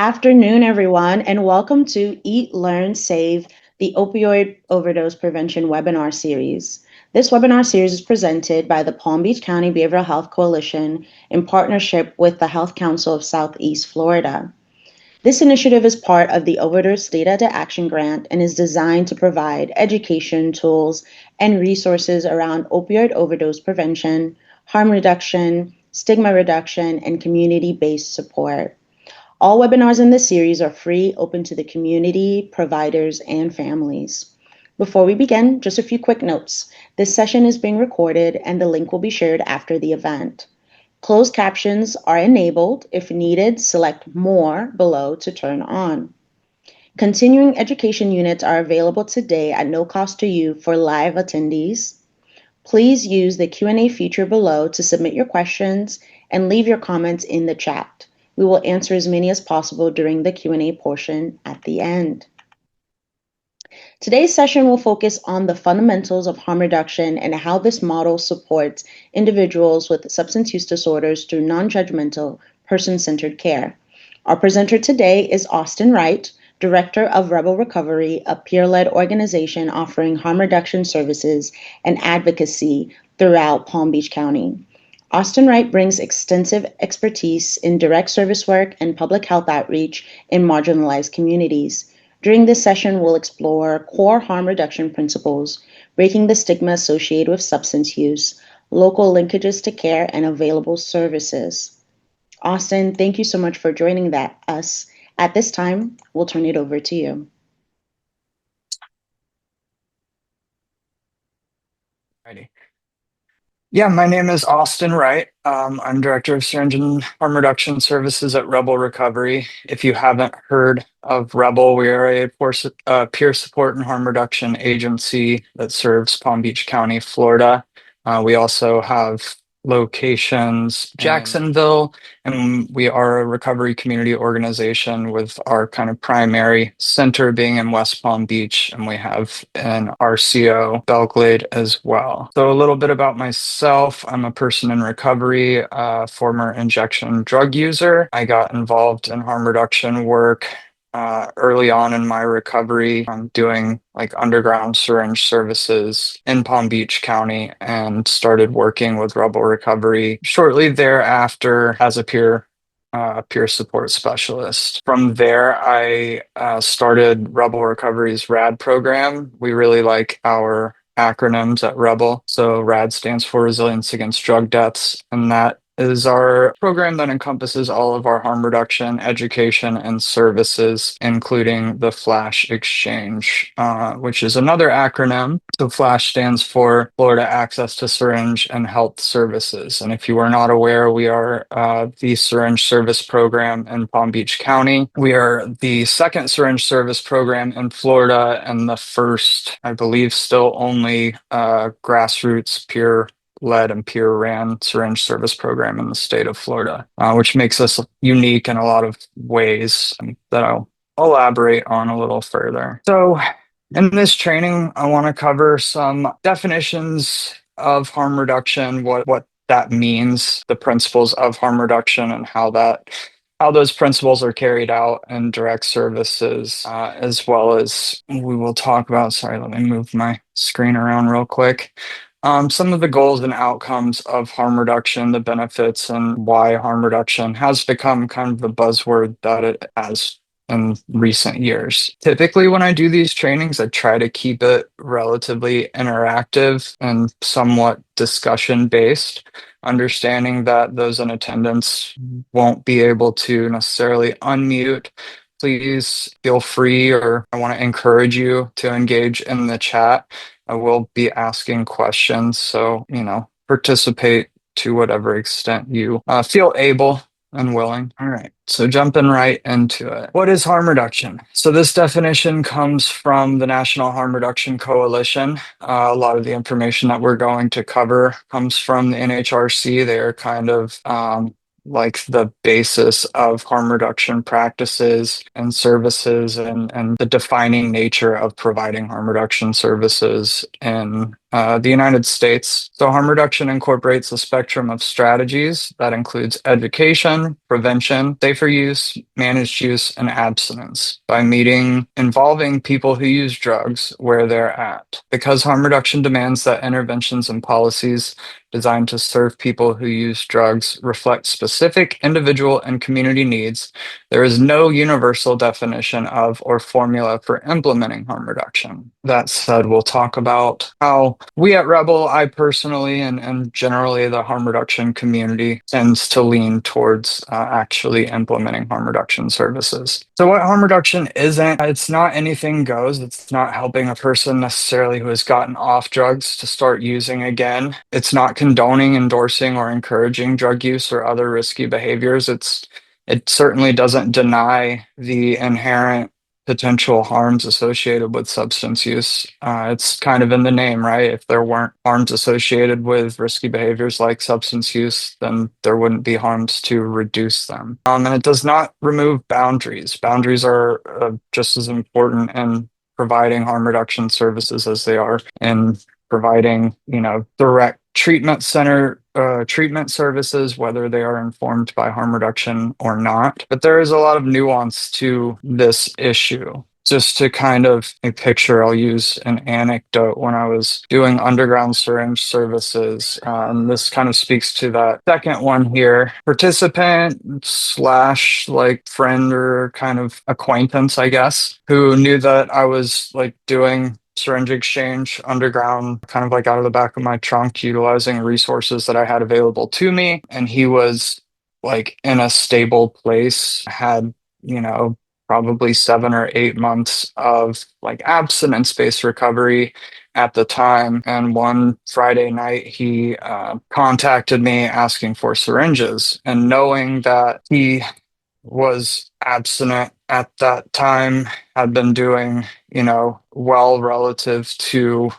afternoon, everyone, and welcome to Eat, Learn, Save, the Opioid Overdose Prevention webinar series. This webinar series is presented by the Palm Beach County Behavioral Health Coalition in partnership with the Health Council of Southeast Florida. This initiative is part of the Overdose Data to Action Grant and is designed to provide education, tools, and resources around opioid overdose prevention, harm reduction, stigma reduction, and community-based support. All webinars in this series are free, open to the community, providers, and families. Before we begin, just a few quick notes. This session is being recorded and the link will be shared after the event. Closed captions are enabled. If needed, select More below to turn on. Continuing education units are available today at no cost to you for live attendees. Please use the Q&A feature below to submit your questions and leave your comments in the chat. We will answer as many as possible during the Q&A portion at the end. Today's session will focus on the fundamentals of harm reduction and how this model supports individuals with substance use disorders through non-judgmental, person-centered care. Our presenter today is Austin Wright, Director of Rebel Recovery, a peer-led organization offering harm reduction services and advocacy throughout Palm Beach County. Austin Wright brings extensive expertise in direct service work and public health outreach in marginalized communities. During this session, we'll explore core harm reduction principles, breaking the stigma associated with substance use, local linkages to care, and available services. Austin, thank you so much for joining us. At this time, we'll turn it over to you. Alrighty. Yeah, my name is Austin Wright. I'm Director of Syringe and Harm Reduction Services at Rebel Recovery. If you haven't heard of Rebel, we are a peer support and harm reduction agency that serves Palm Beach County, Florida. We also have locations in Jacksonville, and we are a recovery community organization with our kind of primary center being in West Palm Beach, and we have an RCO, Belglade, as well. So a little bit about myself. I'm a person in recovery, former injection drug user. I got involved in harm reduction work early on in my recovery. I'm doing like underground syringe services in Palm Beach County and started working with Rebel Recovery shortly thereafter as a peer support specialist. From there, I started Rebel Recovery's RAD program. We really like our acronyms at Rebel. So RAD stands for Resilience Against Drug Deaths, and that is our program that encompasses all of our harm reduction, education, and services, including the FLASH Exchange, which is another acronym. So FLASH stands for Florida Access to Syringe and Health Services. And if you are not aware, we are the syringe service program in Palm Beach County. We are the second syringe service program in Florida and the first, I believe, still only grassroots peer-led and peer-ran syringe service program in the state of Florida, which makes us unique in a lot of ways that I'll elaborate on a little further. So in this training, I want to cover some definitions of harm reduction, what that means, the principles of harm reduction, and how those principles are carried out in direct services, as well as we will talk about, sorry, let me move my screen around real quick. Some of the goals and outcomes of harm reduction, the benefits, and why harm reduction has become kind of the buzzword that it has in recent years. Typically, when I do these trainings, I try to keep it relatively interactive and somewhat discussion-based, understanding that those in attendance won't be able to necessarily unmute. Please feel free, or I want to encourage you to engage in the chat. I will be asking questions, so, participate to whatever extent you feel able and willing. All right, so jumping right into it. What is harm reduction? So this definition comes from the National Harm Reduction Coalition. A lot of the information that we're going to cover comes from the NHRC. They are kind of like the basis of harm reduction practices and services, and the defining nature of providing harm reduction services in the United States. So harm reduction incorporates a spectrum of strategies that includes education, prevention, safer use, managed use, and abstinence by involving people who use drugs where they're at. Because harm reduction demands that interventions and policies designed to serve people who use drugs reflect specific individual and community needs, there is no universal definition of or formula for implementing harm reduction. That said, we'll talk about how we at Rebel, I personally, and generally the harm reduction community tends to lean towards actually implementing harm reduction services. So what harm reduction isn't, it's not anything goes. It's not helping a person necessarily who has gotten off drugs to start using again. It's not condoning, endorsing, or encouraging drug use or other risky behaviors. It certainly doesn't deny the inherent potential harms associated with substance use. It's kind of in the name, right? If there weren't harms associated with risky behaviors like substance use, then there wouldn't be harms to reduce them. And it does not remove boundaries. Boundaries are just as important in providing harm reduction services as they are in providing, direct treatment services, whether they are informed by harm reduction or not. But there is a lot of nuance to this issue. Just to kind of a picture, I'll use an anecdote when I was doing underground syringe services. And this kind of speaks to that second one here. Participant slash like friend or kind of acquaintance, I guess, who knew that I was like doing syringe exchange underground, kind of like out of the back of my trunk, utilizing resources that I had available to me. And he was like in a stable place, had, probably 7 or 8 months of like abstinence-based recovery at the time. And one Friday night, he contacted me asking for syringes. And knowing that he was abstinent at that time, had been doing, well relative to,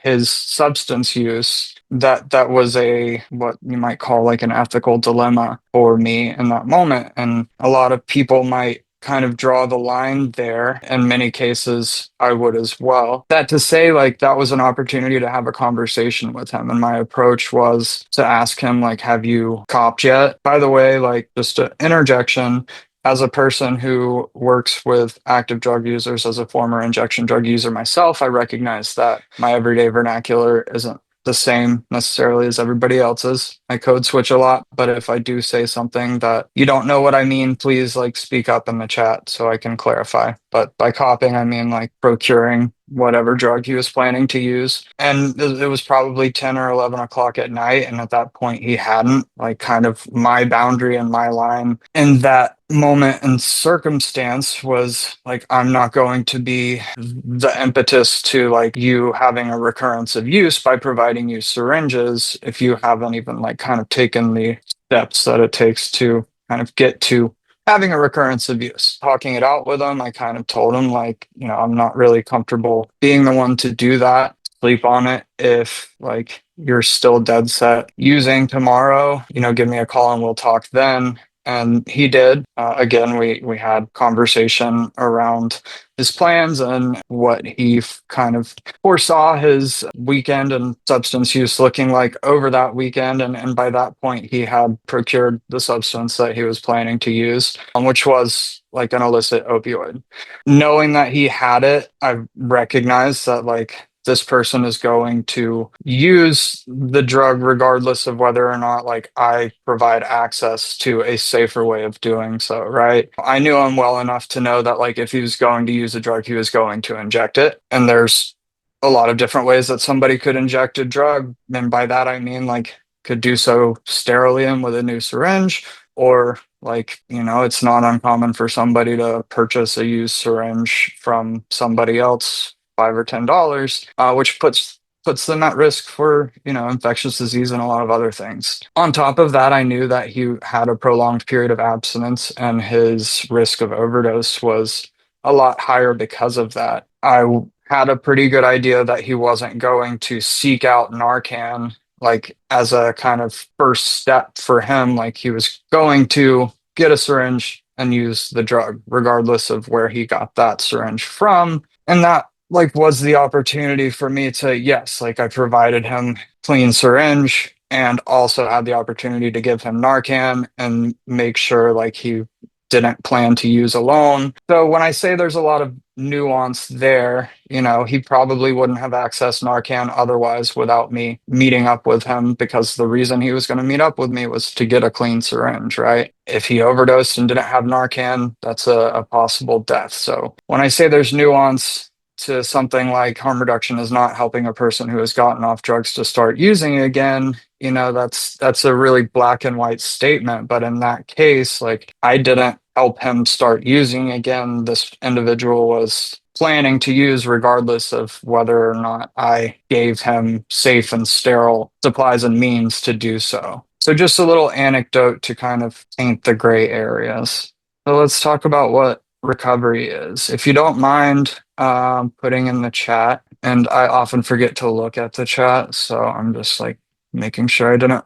his substance use, that was a what you might call like an ethical dilemma for me in that moment. And a lot of people might kind of draw the line there. In many cases, I would as well. That to say, like, that was an opportunity to have a conversation with him. And my approach was to ask him, like, have you copped yet? By the way, like, just an interjection. As a person who works with active drug users, as a former injection drug user myself, I recognize that my everyday vernacular isn't the same necessarily as everybody else's. I code switch a lot, but if I do say something that you don't know what I mean, please like speak up in the chat so I can clarify. But by copying, I mean like procuring whatever drug he was planning to use. And it was probably 10 or 11 o'clock at night. And at that point, he hadn't, like, kind of my boundary and my line in that moment and circumstance was like, I'm not going to be the impetus to like you having a recurrence of use by providing you syringes if you haven't even like kind of taken the steps that it takes to kind of get to having a recurrence of use. Talking it out with him, I kind of told him, like, I'm not really comfortable being the one to do that. Sleep on it. If like you're still dead set using tomorrow, give me a call and we'll talk then. And he did. Again, we had conversation around his plans and what he kind of foresaw his weekend and substance use looking like over that weekend. And by that point, he had procured the substance that he was planning to use, which was like an illicit opioid. Knowing that he had it, I recognized that like this person is going to use the drug regardless of whether or not like I provide access to a safer way of doing so, right? I knew him well enough to know that like if he was going to use a drug, he was going to inject it. And there's a lot of different ways that somebody could inject a drug. And by that I mean like could do so sterilely and with a new syringe, or like, it's not uncommon for somebody to purchase a used syringe from somebody else, $5 or $10, which puts them at risk for, infectious disease and a lot of other things. On top of that, I knew that he had a prolonged period of abstinence and his risk of overdose was a lot higher because of that. I had a pretty good idea that he wasn't going to seek out Narcan like as a kind of first step for him. Like he was going to get a syringe and use the drug regardless of where he got that syringe from. And that like was the opportunity for me to, yes, like I provided him clean syringe and also had the opportunity to give him Narcan and make sure like he didn't plan to use alone. So when I say there's a lot of nuance there, he probably wouldn't have accessed Narcan otherwise without me meeting up with him, because the reason he was going to meet up with me was to get a clean syringe, right? If he overdosed and didn't have Narcan, that's a possible death. So when I say there's nuance to something like harm reduction is not helping a person who has gotten off drugs to start using again, that's a really black and white statement. But in that case, like I didn't help him start using again. This individual was planning to use regardless of whether or not I gave him safe and sterile supplies and means to do so. So just a little anecdote to kind of paint the gray areas. So let's talk about what recovery is. If you don't mind putting in the chat, and I often forget to look at the chat, so I'm just like making sure I didn't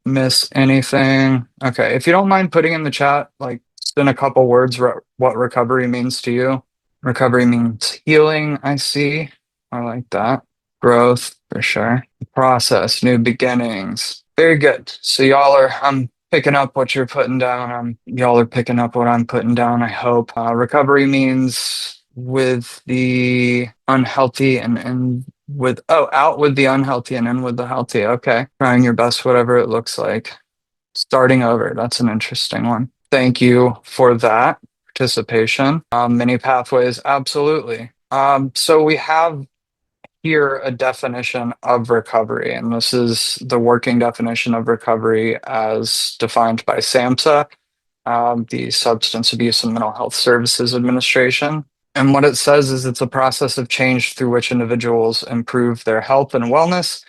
miss anything. Okay, if you don't mind putting in the chat, like just in a couple words, what recovery means to you. Recovery means healing, I see. I like that. Growth, for sure. Process, new beginnings. Very good. So I'm picking up what you're putting down. Y'all are picking up what I'm putting down, I hope. Recovery means with the unhealthy and with, oh, out with the unhealthy and in with the healthy. Okay. Trying your best, whatever it looks like. Starting over. That's an interesting one. Thank you for that participation. Many pathways, absolutely. So we have here a definition of recovery, and this is the working definition of recovery as defined by SAMHSA, the Substance Abuse and Mental Health Services Administration. And what it says is it's a process of change through which individuals improve their health and wellness,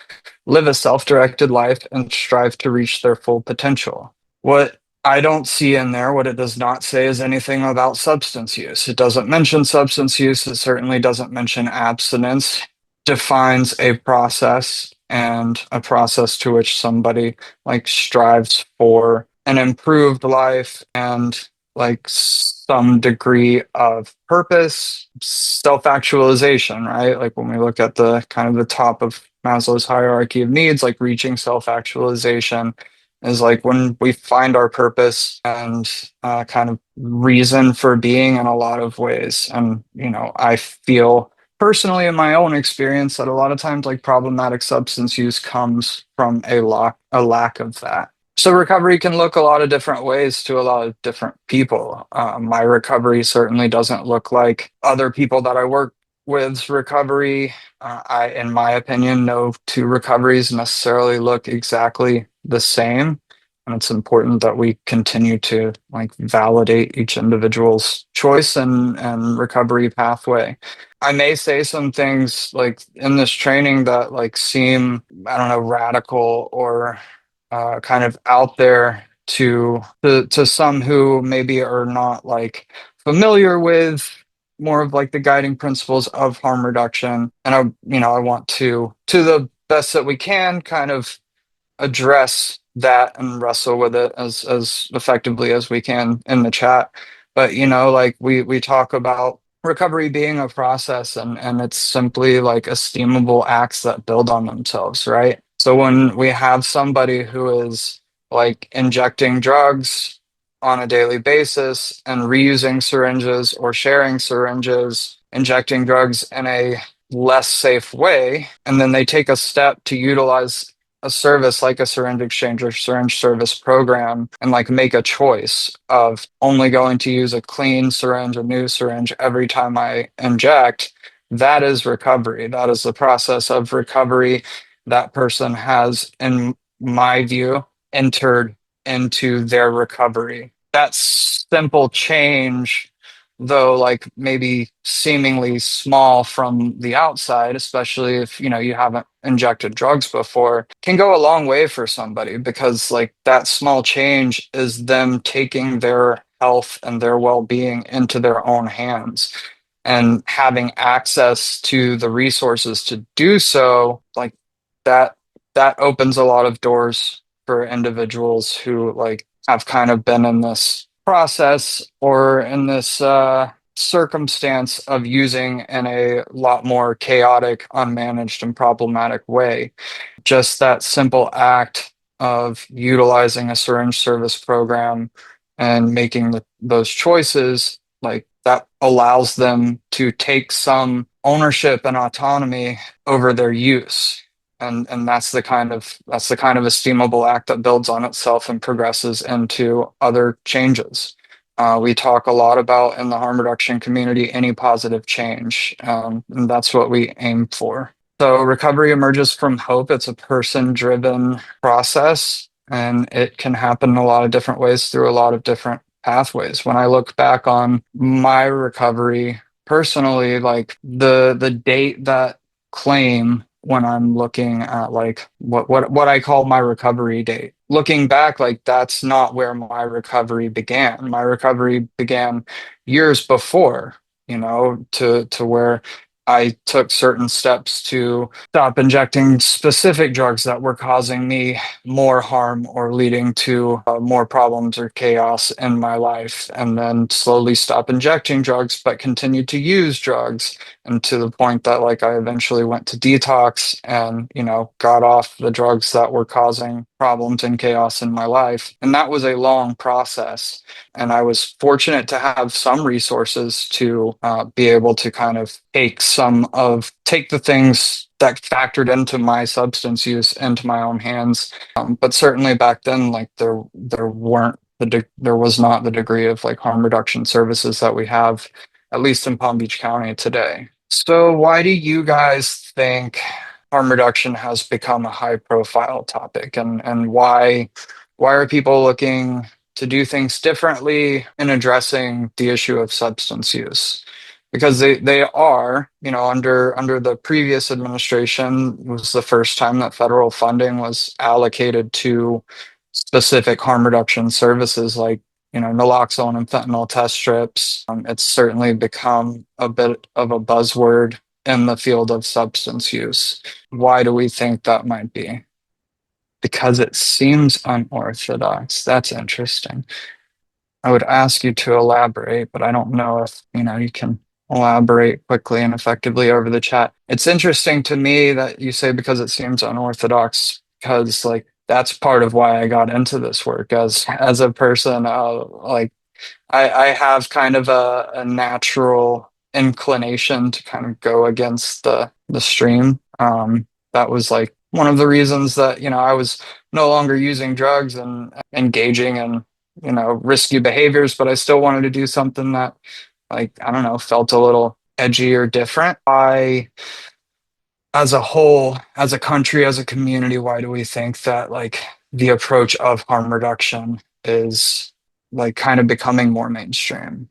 live a self-directed life, and strive to reach their full potential. What I don't see in there, what it does not say, is anything about substance use. It doesn't mention substance use. It certainly doesn't mention abstinence. Defines a process, and a process to which somebody like strives for an improved life and like some degree of purpose, self-actualization, right? Like when we look at the kind of the top of Maslow's hierarchy of needs, like reaching self-actualization is like when we find our purpose and kind of reason for being in a lot of ways. And, I feel personally in my own experience that a lot of times like problematic substance use comes from a lack of that. So recovery can look a lot of different ways to a lot of different people. My recovery certainly doesn't look like other people that I work with recovery. In my opinion, no two recoveries necessarily look exactly the same. And it's important that we continue to like validate each individual's choice and recovery pathway. I may say some things like in this training that like seem, I don't know, radical or kind of out there to some who maybe are not like familiar with more of like the guiding principles of harm reduction. And I want to the best that we can, kind of address that and wrestle with it as effectively as we can in the chat. But like we talk about recovery being a process, and it's simply like esteemable acts that build on themselves, right? So when we have somebody who is like injecting drugs on a daily basis and reusing syringes or sharing syringes, injecting drugs in a less safe way, and then they take a step to utilize a service like a syringe exchange or syringe service program and like make a choice of only going to use a clean syringe, a new syringe every time I inject, that is recovery. That is the process of recovery. That person has, in my view, entered into their recovery. That simple change, though like maybe seemingly small from the outside, especially if you haven't injected drugs before, can go a long way for somebody, because like that small change is them taking their health and their well-being into their own hands and having access to the resources to do so. Like that that opens a lot of doors for individuals who like have kind of been in this process or in this circumstance of using in a lot more chaotic, unmanaged, and problematic way. Just that simple act of utilizing a syringe service program and making those choices, like that allows them to take some ownership and autonomy over their use. And that's the kind of esteemable act that builds on itself and progresses into other changes. We talk a lot about in the harm reduction community any positive change, and that's what we aim for. So recovery emerges from hope. It's a person-driven process, and it can happen in a lot of different ways through a lot of different pathways. When I look back on my recovery personally, like the date that claim when I'm looking at like what I call my recovery date. Looking back, like that's not where my recovery began. My recovery began years before, to where I took certain steps to stop injecting specific drugs that were causing me more harm or leading to more problems or chaos in my life, and then slowly stop injecting drugs, but continued to use drugs. And to the point that, like, I eventually went to detox and, got off the drugs that were causing problems and chaos in my life. And that was a long process. And I was fortunate to have some resources to be able to kind of take the things that factored into my substance use into my own hands. But certainly back then, like there was not the degree of like harm reduction services that we have, at least in Palm Beach County today. So why do you guys think harm reduction has become a high profile topic, and why are people looking to do things differently in addressing the issue of substance use? Because they are, under the previous administration was the first time that federal funding was allocated to specific harm reduction services like, naloxone and fentanyl test strips. It's certainly become a bit of a buzzword in the field of substance use. Why do we think that might be? Because it seems unorthodox. That's interesting. I would ask you to elaborate, but I don't know if, you can elaborate quickly and effectively over the chat. It's interesting to me that you say because it seems unorthodox, because like that's part of why I got into this work as a person. Like I have kind of a natural inclination to kind of go against the stream. That was like one of the reasons that, I was no longer using drugs and engaging in, risky behaviors, but I still wanted to do something that, like, I don't know, felt a little edgy or different. As a whole, as a country, as a community, why do we think that like the approach of harm reduction is like kind of becoming more mainstream?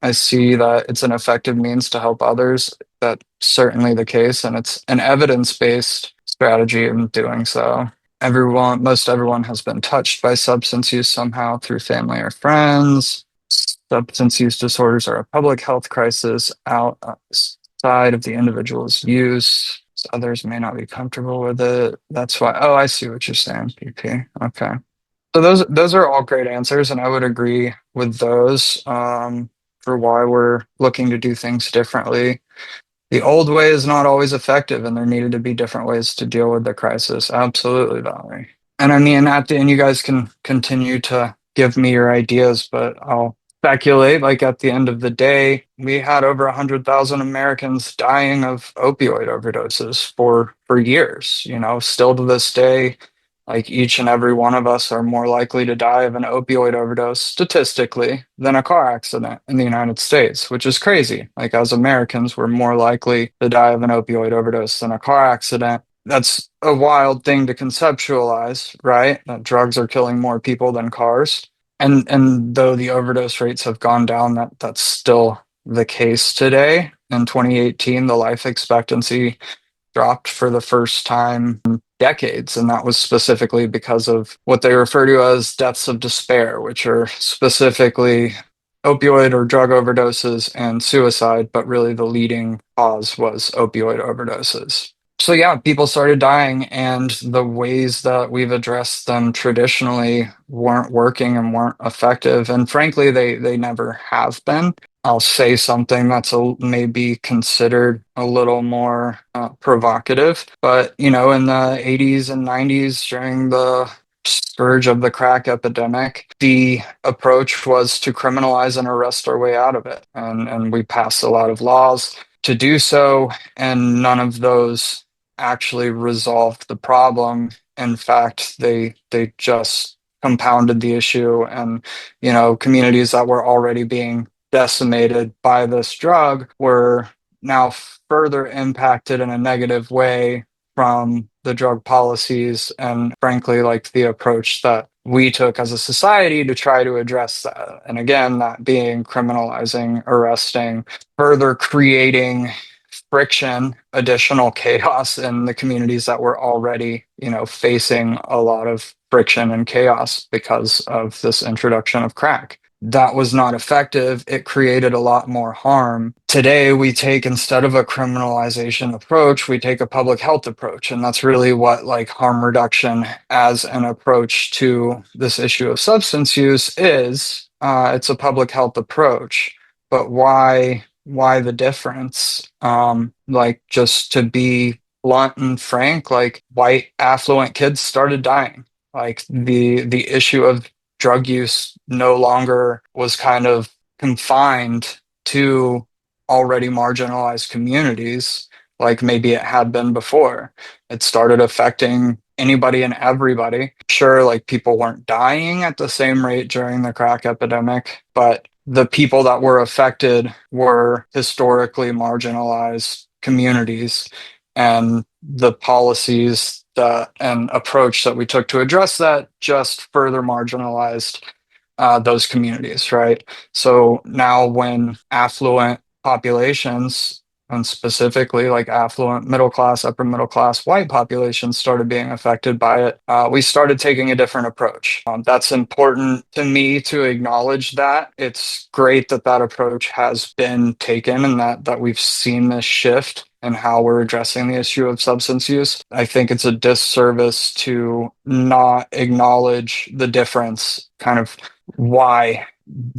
I see that it's an effective means to help others. That's certainly the case, and it's an evidence-based strategy in doing so. Most everyone has been touched by substance use somehow through family or friends. Substance use disorders are a public health crisis outside of the individual's use. Others may not be comfortable with it. That's why. Oh, I see what you're saying, PP. Okay. So those are all great answers, and I would agree with those for why we're looking to do things differently. The old way is not always effective, and there needed to be different ways to deal with the crisis. Absolutely, Valerie. And I mean, at the end, you guys can continue to give me your ideas, but I'll speculate. Like at the end of the day, we had over 100,000 Americans dying of opioid overdoses for years. Still to this day, like each and every one of us are more likely to die of an opioid overdose statistically than a car accident in the United States, which is crazy. Like as Americans, we're more likely to die of an opioid overdose than a car accident. That's a wild thing to conceptualize, right? That drugs are killing more people than cars. And though the overdose rates have gone down, that's still the case today. In 2018, the life expectancy dropped for the first time in decades. And that was specifically because of what they refer to as deaths of despair, which are specifically opioid or drug overdoses and suicide, but really the leading cause was opioid overdoses. So yeah, people started dying, and the ways that we've addressed them traditionally weren't working and weren't effective. And frankly, they never have been. I'll say something that's maybe considered a little more provocative, but in the 80s and 90s during the scourge of the crack epidemic, the approach was to criminalize and arrest our way out of it. And we passed a lot of laws to do so, and none of those actually resolved the problem. In fact, they just compounded the issue, and communities that were already being decimated by this drug were now further impacted in a negative way from the drug policies and frankly like the approach that we took as a society to try to address that. And again, that being criminalizing, arresting, further creating friction, additional chaos in the communities that were already, facing a lot of friction and chaos because of this introduction of crack. That was not effective. It created a lot more harm. Today, we take, instead of a criminalization approach, we take a public health approach. And that's really what like harm reduction as an approach to this issue of substance use is. It's a public health approach. But why the difference? Like just to be blunt and frank, like white affluent kids started dying. Like the issue of drug use no longer was kind of confined to already marginalized communities like maybe it had been before. It started affecting anybody and everybody. Sure, like people weren't dying at the same rate during the crack epidemic, but the people that were affected were historically marginalized communities, and the policies and approach that we took to address that just further marginalized those communities, right? So now, when affluent populations, and specifically like affluent middle class, upper middle class white populations started being affected by it, we started taking a different approach. That's important to me to acknowledge that. It's great that that approach has been taken and that we've seen this shift and how we're addressing the issue of substance use. I think it's a disservice to not acknowledge the difference, kind of why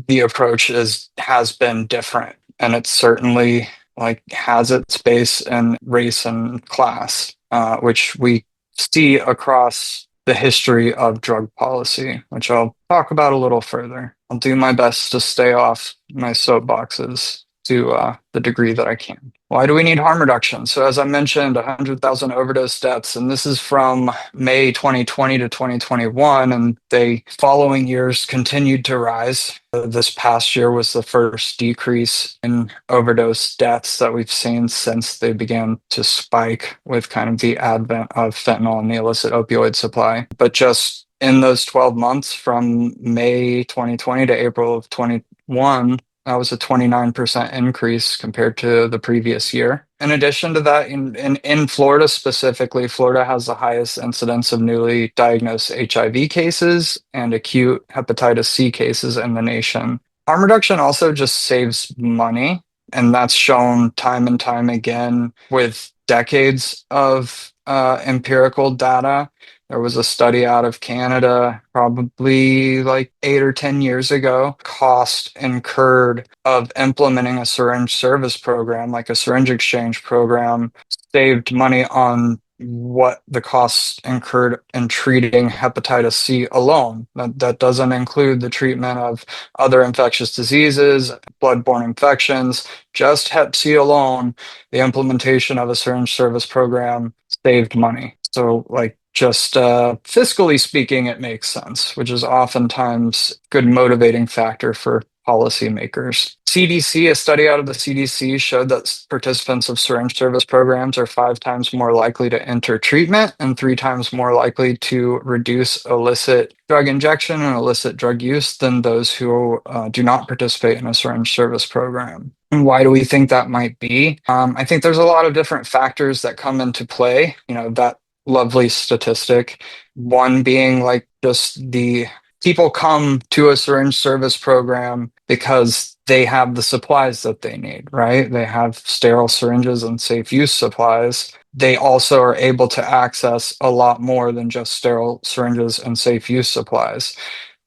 the approach has been different. And it's certainly like has its base in race and class, which we see across the history of drug policy, which I'll talk about a little further. I'll do my best to stay off my soapboxes to the degree that I can. Why do we need harm reduction? So, as I mentioned, 100,000 overdose deaths, and this is from May 2020 to 2021, and the following years continued to rise. This past year was the first decrease in overdose deaths that we've seen since they began to spike with kind of the advent of fentanyl and the illicit opioid supply. But just in those 12 months from May 2020 to April of 21, that was a 29% increase compared to the previous year. In addition to that, in Florida specifically, Florida has the highest incidence of newly diagnosed HIV cases and acute hepatitis C cases in the nation. Harm reduction also just saves money, and that's shown time and time again with decades of empirical data. There was a study out of Canada probably like 8 or 10 years ago. Cost incurred of implementing a syringe service program, like a syringe exchange program, saved money on what the costs incurred in treating hepatitis C alone. That doesn't include the treatment of other infectious diseases, bloodborne infections, just Hep C alone. The implementation of a syringe service program saved money. So, like, just fiscally speaking, it makes sense, which is oftentimes a good motivating factor for policymakers. CDC, a study out of the CDC showed that participants of syringe service programs are 5 times more likely to enter treatment and 3 times more likely to reduce illicit drug injection and illicit drug use than those who do not participate in a syringe service program. And why do we think that might be? I think there's a lot of different factors that come into play. That lovely statistic. One being like just the people come to a syringe service program because they have the supplies that they need, right? They have sterile syringes and safe use supplies. They also are able to access a lot more than just sterile syringes and safe use supplies.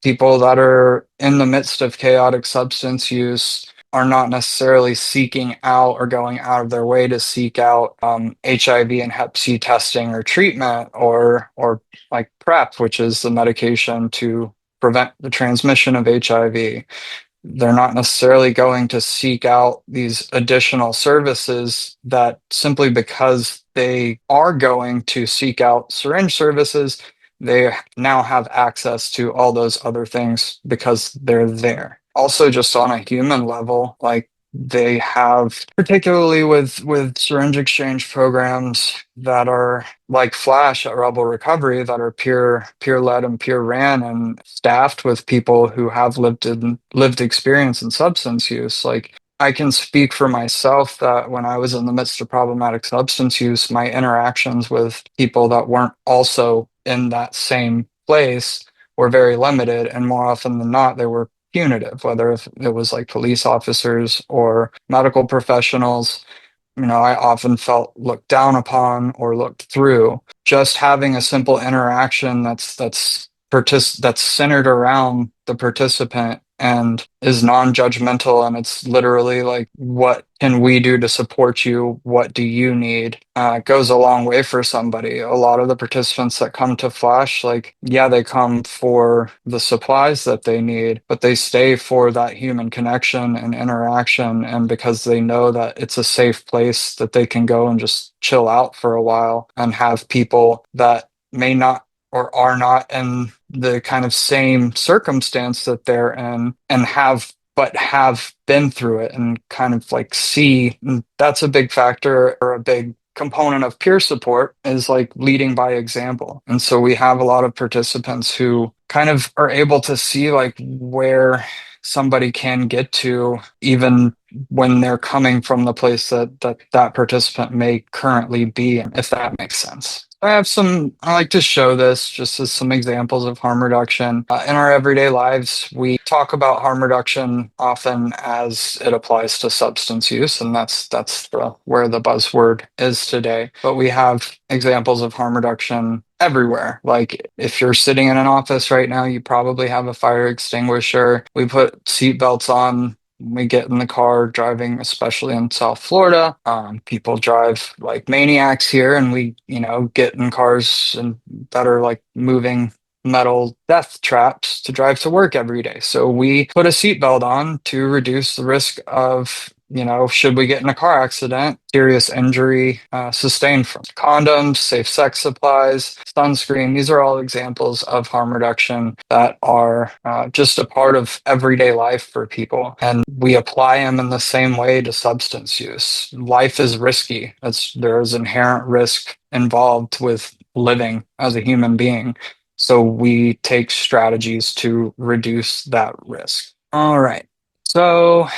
People that are in the midst of chaotic substance use are not necessarily seeking out or going out of their way to seek out HIV and Hep C testing or treatment or like PrEP, which is the medication to prevent the transmission of HIV. They're not necessarily going to seek out these additional services that simply because they are going to seek out syringe services, they now have access to all those other things because they're there. Also, just on a human level, like they have, particularly with syringe exchange programs that are like Flash at Rebel Recovery, that are peer led and peer ran and staffed with people who have lived experience in substance use. Like I can speak for myself that when I was in the midst of problematic substance use, my interactions with people that weren't also in that same place were very limited, and more often than not, they were punitive, whether if it was like police officers or medical professionals. I often felt looked down upon or looked through. Just having a simple interaction that's centered around the participant and is non-judgmental, and it's literally like, what can we do to support you? What do you need? Goes a long way for somebody. A lot of the participants that come to Flash, like, yeah, they come for the supplies that they need, but they stay for that human connection and interaction, and because they know that it's a safe place that they can go and just chill out for a while and have people that may not or are not in the kind of same circumstance that they're in and have been through it and kind of like see. And that's a big factor or a big component of peer support, is like leading by example. And so we have a lot of participants who kind of are able to see like where somebody can get to, even when they're coming from the place that participant may currently be in, if that makes sense. I like to show this just as some examples of harm reduction. In our everyday lives, we talk about harm reduction often as it applies to substance use, and where the buzzword is today. But we have examples of harm reduction everywhere. Like if you're sitting in an office right now, you probably have a fire extinguisher. We put seatbelts on when we get in the car driving, especially in South Florida. People drive like maniacs here, and we, get in cars that are like moving metal death traps to drive to work every day. So we put a seatbelt on to reduce the risk of, should we get in a car accident, serious injury sustained from condoms, safe sex supplies, sunscreen. These are all examples of harm reduction that are just a part of everyday life for people. And we apply them in the same way to substance use. Life is risky. There is inherent risk involved with living as a human being. So we take strategies to reduce that risk. All right. So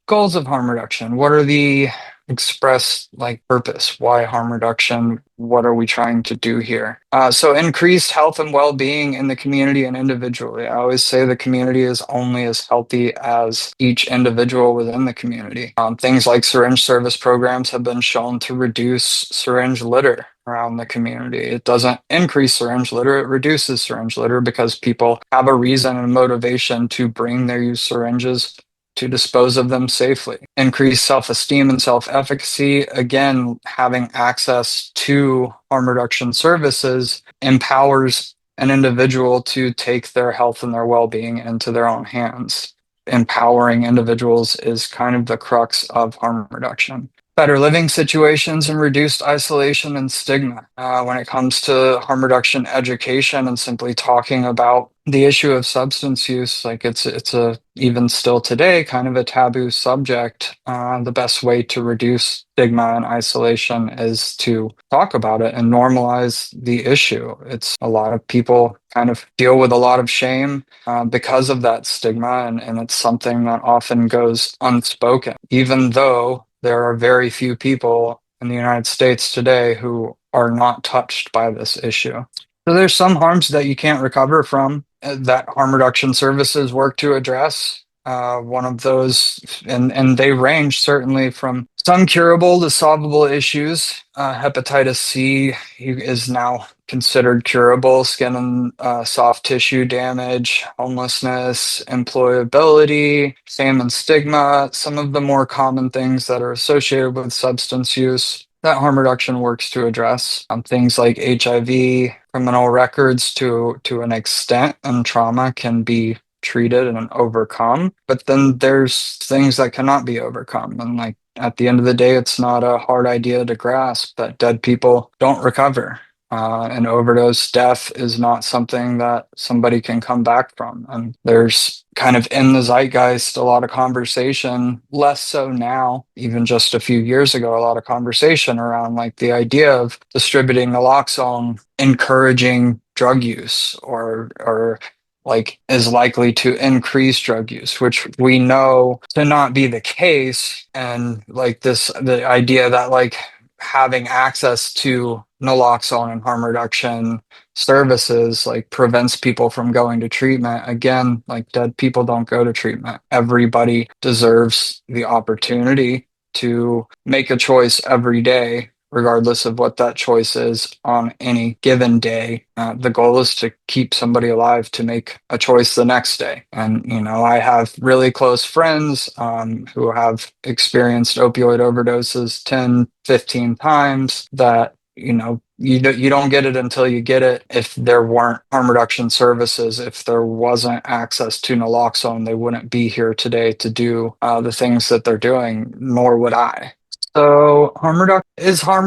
goals of harm reduction. What are the express like purpose? Why harm reduction? What are we trying to do here? So increased health and well-being in the community and individually. I always say the community is only as healthy as each individual within the community. Things like syringe service programs have been shown to reduce syringe litter around the community. It doesn't increase syringe litter, it reduces syringe litter because people have a reason and motivation to bring their used syringes to dispose of them safely. Increase self-esteem and self-efficacy. Again, having access to harm reduction services empowers an individual to take their health and their well-being into their own hands. Empowering individuals is kind of the crux of harm reduction. Better living situations and reduced isolation and stigma. When it comes to harm reduction education and simply talking about the issue of substance use, like it's a even still today kind of a taboo subject. The best way to reduce stigma and isolation is to talk about it and normalize the issue. It's a lot of people kind of deal with a lot of shame because of that stigma, and it's something that often goes unspoken, even though there are very few people in the United States today who are not touched by this issue. So there's some harms that you can't recover from that harm reduction services work to address. one of those, and they range certainly from some curable to solvable issues. Hepatitis C is now considered curable, skin and soft tissue damage, homelessness, employability, shame and stigma, some of the more common things that are associated with substance use that harm reduction works to address. Things like HIV, criminal records to an extent, and trauma can be treated and overcome. But then there's things that cannot be overcome. And like at the end of the day, it's not a hard idea to grasp that dead people don't recover. An overdose death is not something that somebody can come back from. And there's kind of in the zeitgeist a lot of conversation, less so now, even just a few years ago, a lot of conversation around like the idea of distributing naloxone, encouraging drug use, or like is likely to increase drug use, which we know to not be the case. And like the idea that like having access to naloxone and harm reduction services like prevents people from going to treatment. Again, like dead people don't go to treatment. Everybody deserves the opportunity to make a choice every day, regardless of what that choice is on any given day. The goal is to keep somebody alive to make a choice the next day. And, you know, I have really close friends who have experienced opioid overdoses 10, 15 times that, you know, you don't get it until you get it. If there weren't harm reduction services, if there wasn't access to naloxone, they wouldn't be here today to do the things that they're doing, nor would I. So, harm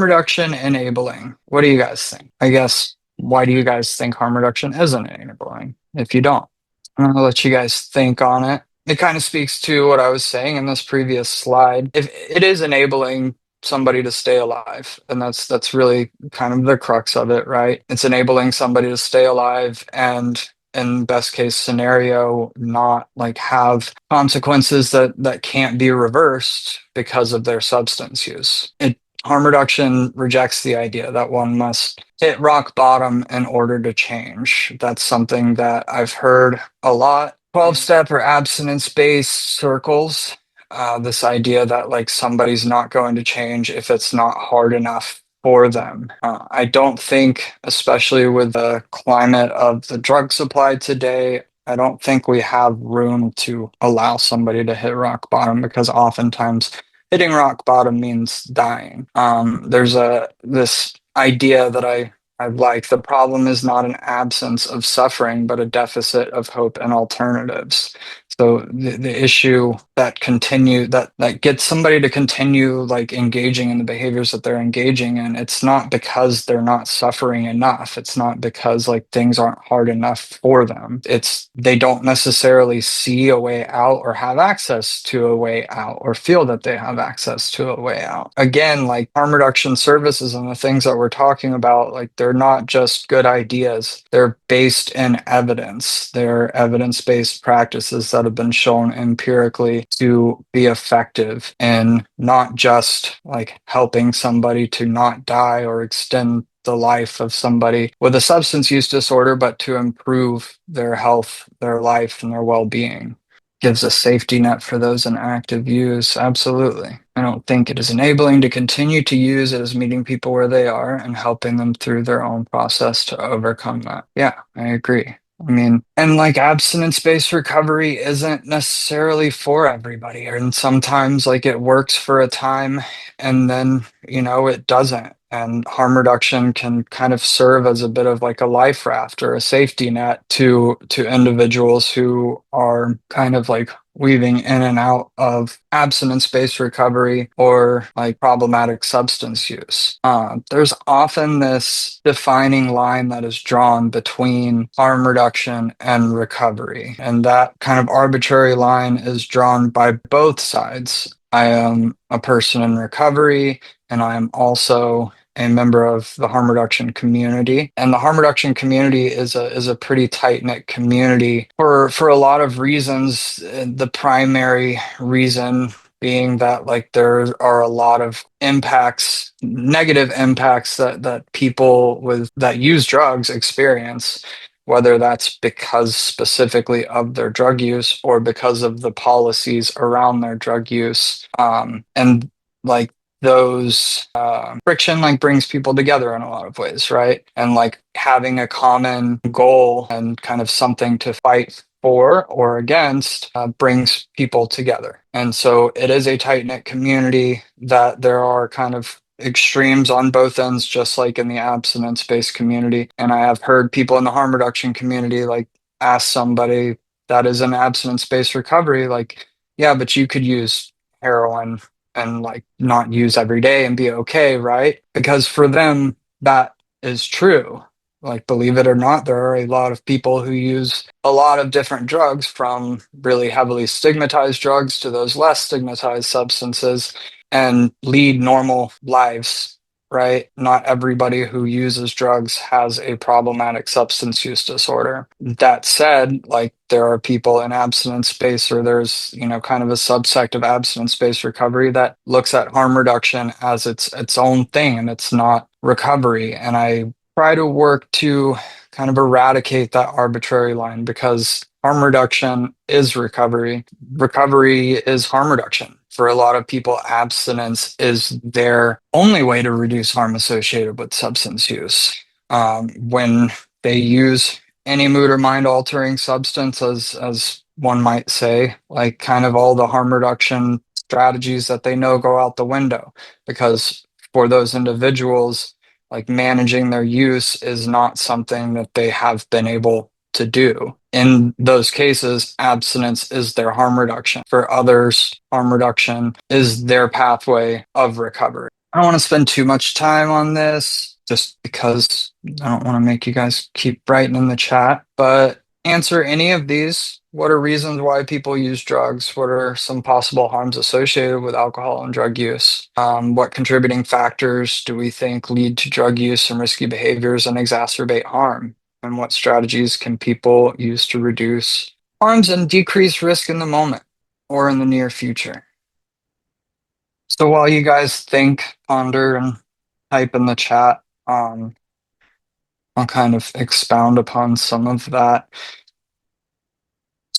reduction enabling? What do you guys think? I guess, why do you guys think harm reduction isn't enabling if you don't? I'm gonna let you guys think on it. It kind of speaks to what I was saying in this previous slide. If it is enabling somebody to stay alive, and that's really kind of the crux of it, right? It's enabling somebody to stay alive and in best case scenario not like have consequences that can't be reversed because of their substance use. Harm reduction rejects the idea that one must hit rock bottom in order to change. That's something that I've heard a lot. 12-step or abstinence-based circles, this idea that like somebody's not going to change if it's not hard enough for them. I don't think, especially with the climate of the drug supply today, I don't think we have room to allow somebody to hit rock bottom, because oftentimes hitting rock bottom means dying. There's this idea that I like. The problem is not an absence of suffering, but a deficit of hope and alternatives. So the issue that gets somebody to continue like engaging in the behaviors that they're engaging in, it's not because they're not suffering enough. It's not because like things aren't hard enough for them. It's they don't necessarily see a way out or have access to a way out or feel that they have access to a way out. Again, like harm reduction services and the things that we're talking about, like they're not just good ideas. They're based in evidence. They're evidence-based practices that have been shown empirically to be effective in not just like helping somebody to not die or extend the life of somebody with a substance use disorder, but to improve their health, their life, and their well-being. Gives a safety net for those in active use. Absolutely. I don't think it is enabling to continue to use. It is meeting people where they are and helping them through their own process to overcome that. Yeah, I agree. I mean, and like abstinence-based recovery isn't necessarily for everybody. And sometimes like it works for a time and then, you know, it doesn't. And harm reduction can kind of serve as a bit of like a life raft or a safety net to individuals who are kind of like weaving in and out of abstinence-based recovery or like problematic substance use. There's often this defining line that is drawn between harm reduction and recovery, and that kind of arbitrary line is drawn by both sides. I am a person in recovery, and I am also a member of the harm reduction community. And the harm reduction community is a pretty tight-knit community for a lot of reasons. The primary reason being that like there are a lot of impacts, negative impacts that people with that use drugs experience, whether that's because specifically of their drug use or because of the policies around their drug use. And like those friction like brings people together in a lot of ways, right? And like having a common goal and kind of something to fight for or against brings people together. And so it is a tight-knit community that there are kind of extremes on both ends, just like in the abstinence-based community. And I have heard people in the harm reduction community like ask somebody that is in abstinence-based recovery, like, yeah, but you could use heroin and like not use every day and be okay, right? Because for them, that is true. Like, believe it or not, there are a lot of people who use a lot of different drugs, from really heavily stigmatized drugs to those less stigmatized substances, and lead normal lives, right? Not everybody who uses drugs has a problematic substance use disorder. That said, like there are people in abstinence space, or there's, kind of a subsect of abstinence based recovery that looks at harm reduction as its own thing, and it's not recovery. And I try to work to kind of eradicate that arbitrary line, because harm reduction is recovery. Recovery is harm reduction. For a lot of people, abstinence is their only way to reduce harm associated with substance use. When they use any mood or mind altering substance, as one might say, like kind of all the harm reduction strategies that they know go out the window, because for those individuals, like managing their use is not something that they have been able to do. In those cases, abstinence is their harm reduction. For others, harm reduction is their pathway of recovery. I don't want to spend too much time on this just because I don't want to make you guys keep writing in the chat, but answer any of these. What are reasons why people use drugs? What are some possible harms associated with alcohol and drug use? What contributing factors do we think lead to drug use and risky behaviors and exacerbate harm? And what strategies can people use to reduce harms and decrease risk in the moment or in the near future? So while you guys think, ponder, and type in the chat, I'll kind of expound upon some of that.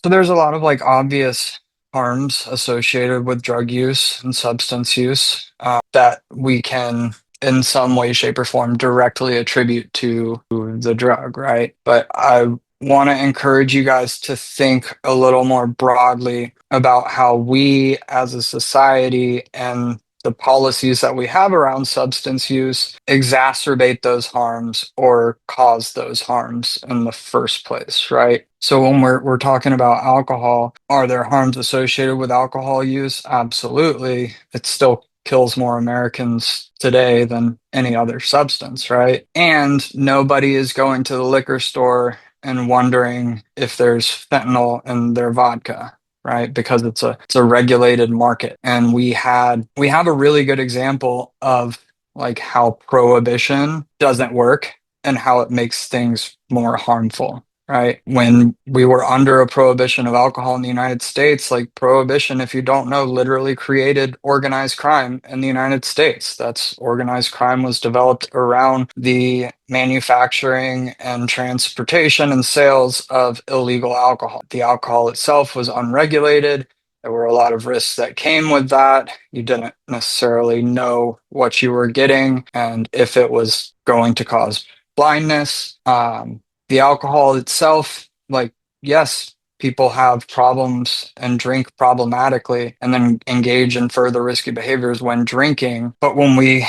So there's a lot of like obvious harms associated with drug use and substance use that we can, in some way, shape, or form, directly attribute to the drug, right? But I want to encourage you guys to think a little more broadly about how we as a society and the policies that we have around substance use exacerbate those harms or cause those harms in the first place, right? So when we're talking about alcohol, are there harms associated with alcohol use? Absolutely. It still kills more Americans today than any other substance, right? And nobody is going to the liquor store and wondering if there's fentanyl in their vodka, right? Because it's a regulated market. And we have a really good example of like how prohibition doesn't work and how it makes things more harmful, right? When we were under a prohibition of alcohol in the United States, like prohibition, if you don't know, literally created organized crime in the United States. That's organized crime was developed around the manufacturing and transportation and sales of illegal alcohol. The alcohol itself was unregulated. There were a lot of risks that came with that. You didn't necessarily know what you were getting and if it was going to cause blindness. The alcohol itself, like, yes, people have problems and drink problematically and then engage in further risky behaviors when drinking. But when we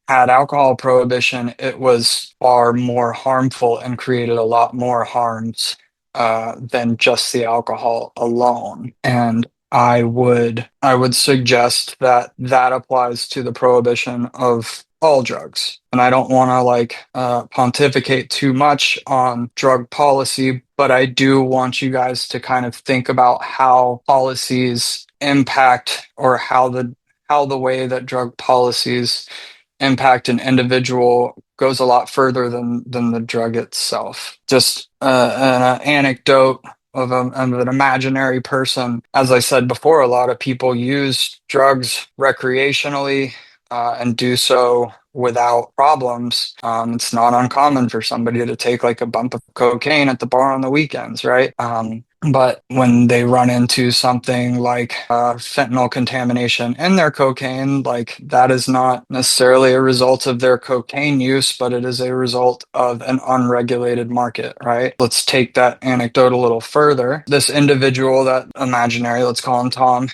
had alcohol prohibition, it was far more harmful and created a lot more harms than just the alcohol alone. And I would suggest that that applies to the prohibition of all drugs. And I don't want to like pontificate too much on drug policy, but I do want you guys to kind of think about how policies impact, or how the way that drug policies impact an individual goes a lot further than the drug itself. Just an anecdote of an imaginary person. As I said before, a lot of people use drugs recreationally. and do so without problems. It's not uncommon for somebody to take like a bump of cocaine at the bar on the weekends, right? But when they run into something like fentanyl contamination in their cocaine, like that is not necessarily a result of their cocaine use, but it is a result of an unregulated market, right? Let's take that anecdote a little further. This individual, that imaginary, let's call him Tom,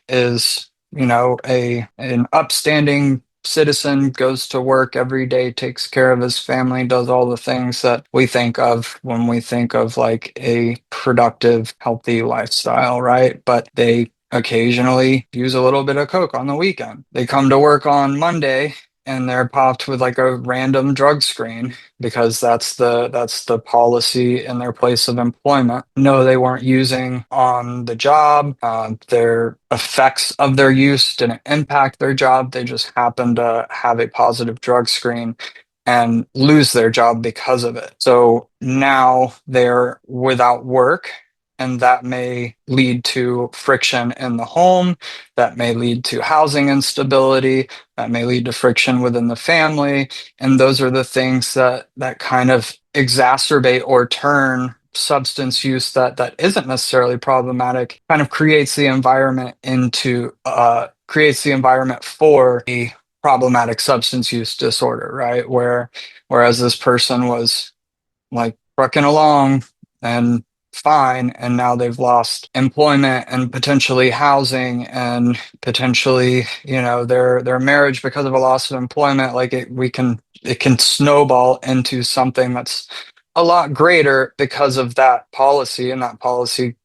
is a an upstanding citizen, goes to work every day, takes care of his family, does all the things that we think of when we think of like a productive, healthy lifestyle, right? But they occasionally use a little bit of coke on the weekend. They come to work on Monday and they're popped with like a random drug screen because that's the policy in their place of employment. No, they weren't using on the job. Their effects of their use didn't impact their job. They just happened to have a positive drug screen and lose their job because of it. So now they're without work, and that may lead to friction in the home. That may lead to housing instability. That may lead to friction within the family. And those are the things that kind of exacerbate or turn substance use that isn't necessarily problematic, kind of creates the environment for a problematic substance use disorder, right? Whereas this person was like trucking along and fine, and now they've lost employment and potentially housing and potentially, their marriage because of a loss of employment. Like it can snowball into something that's a lot greater because of that policy, and that policy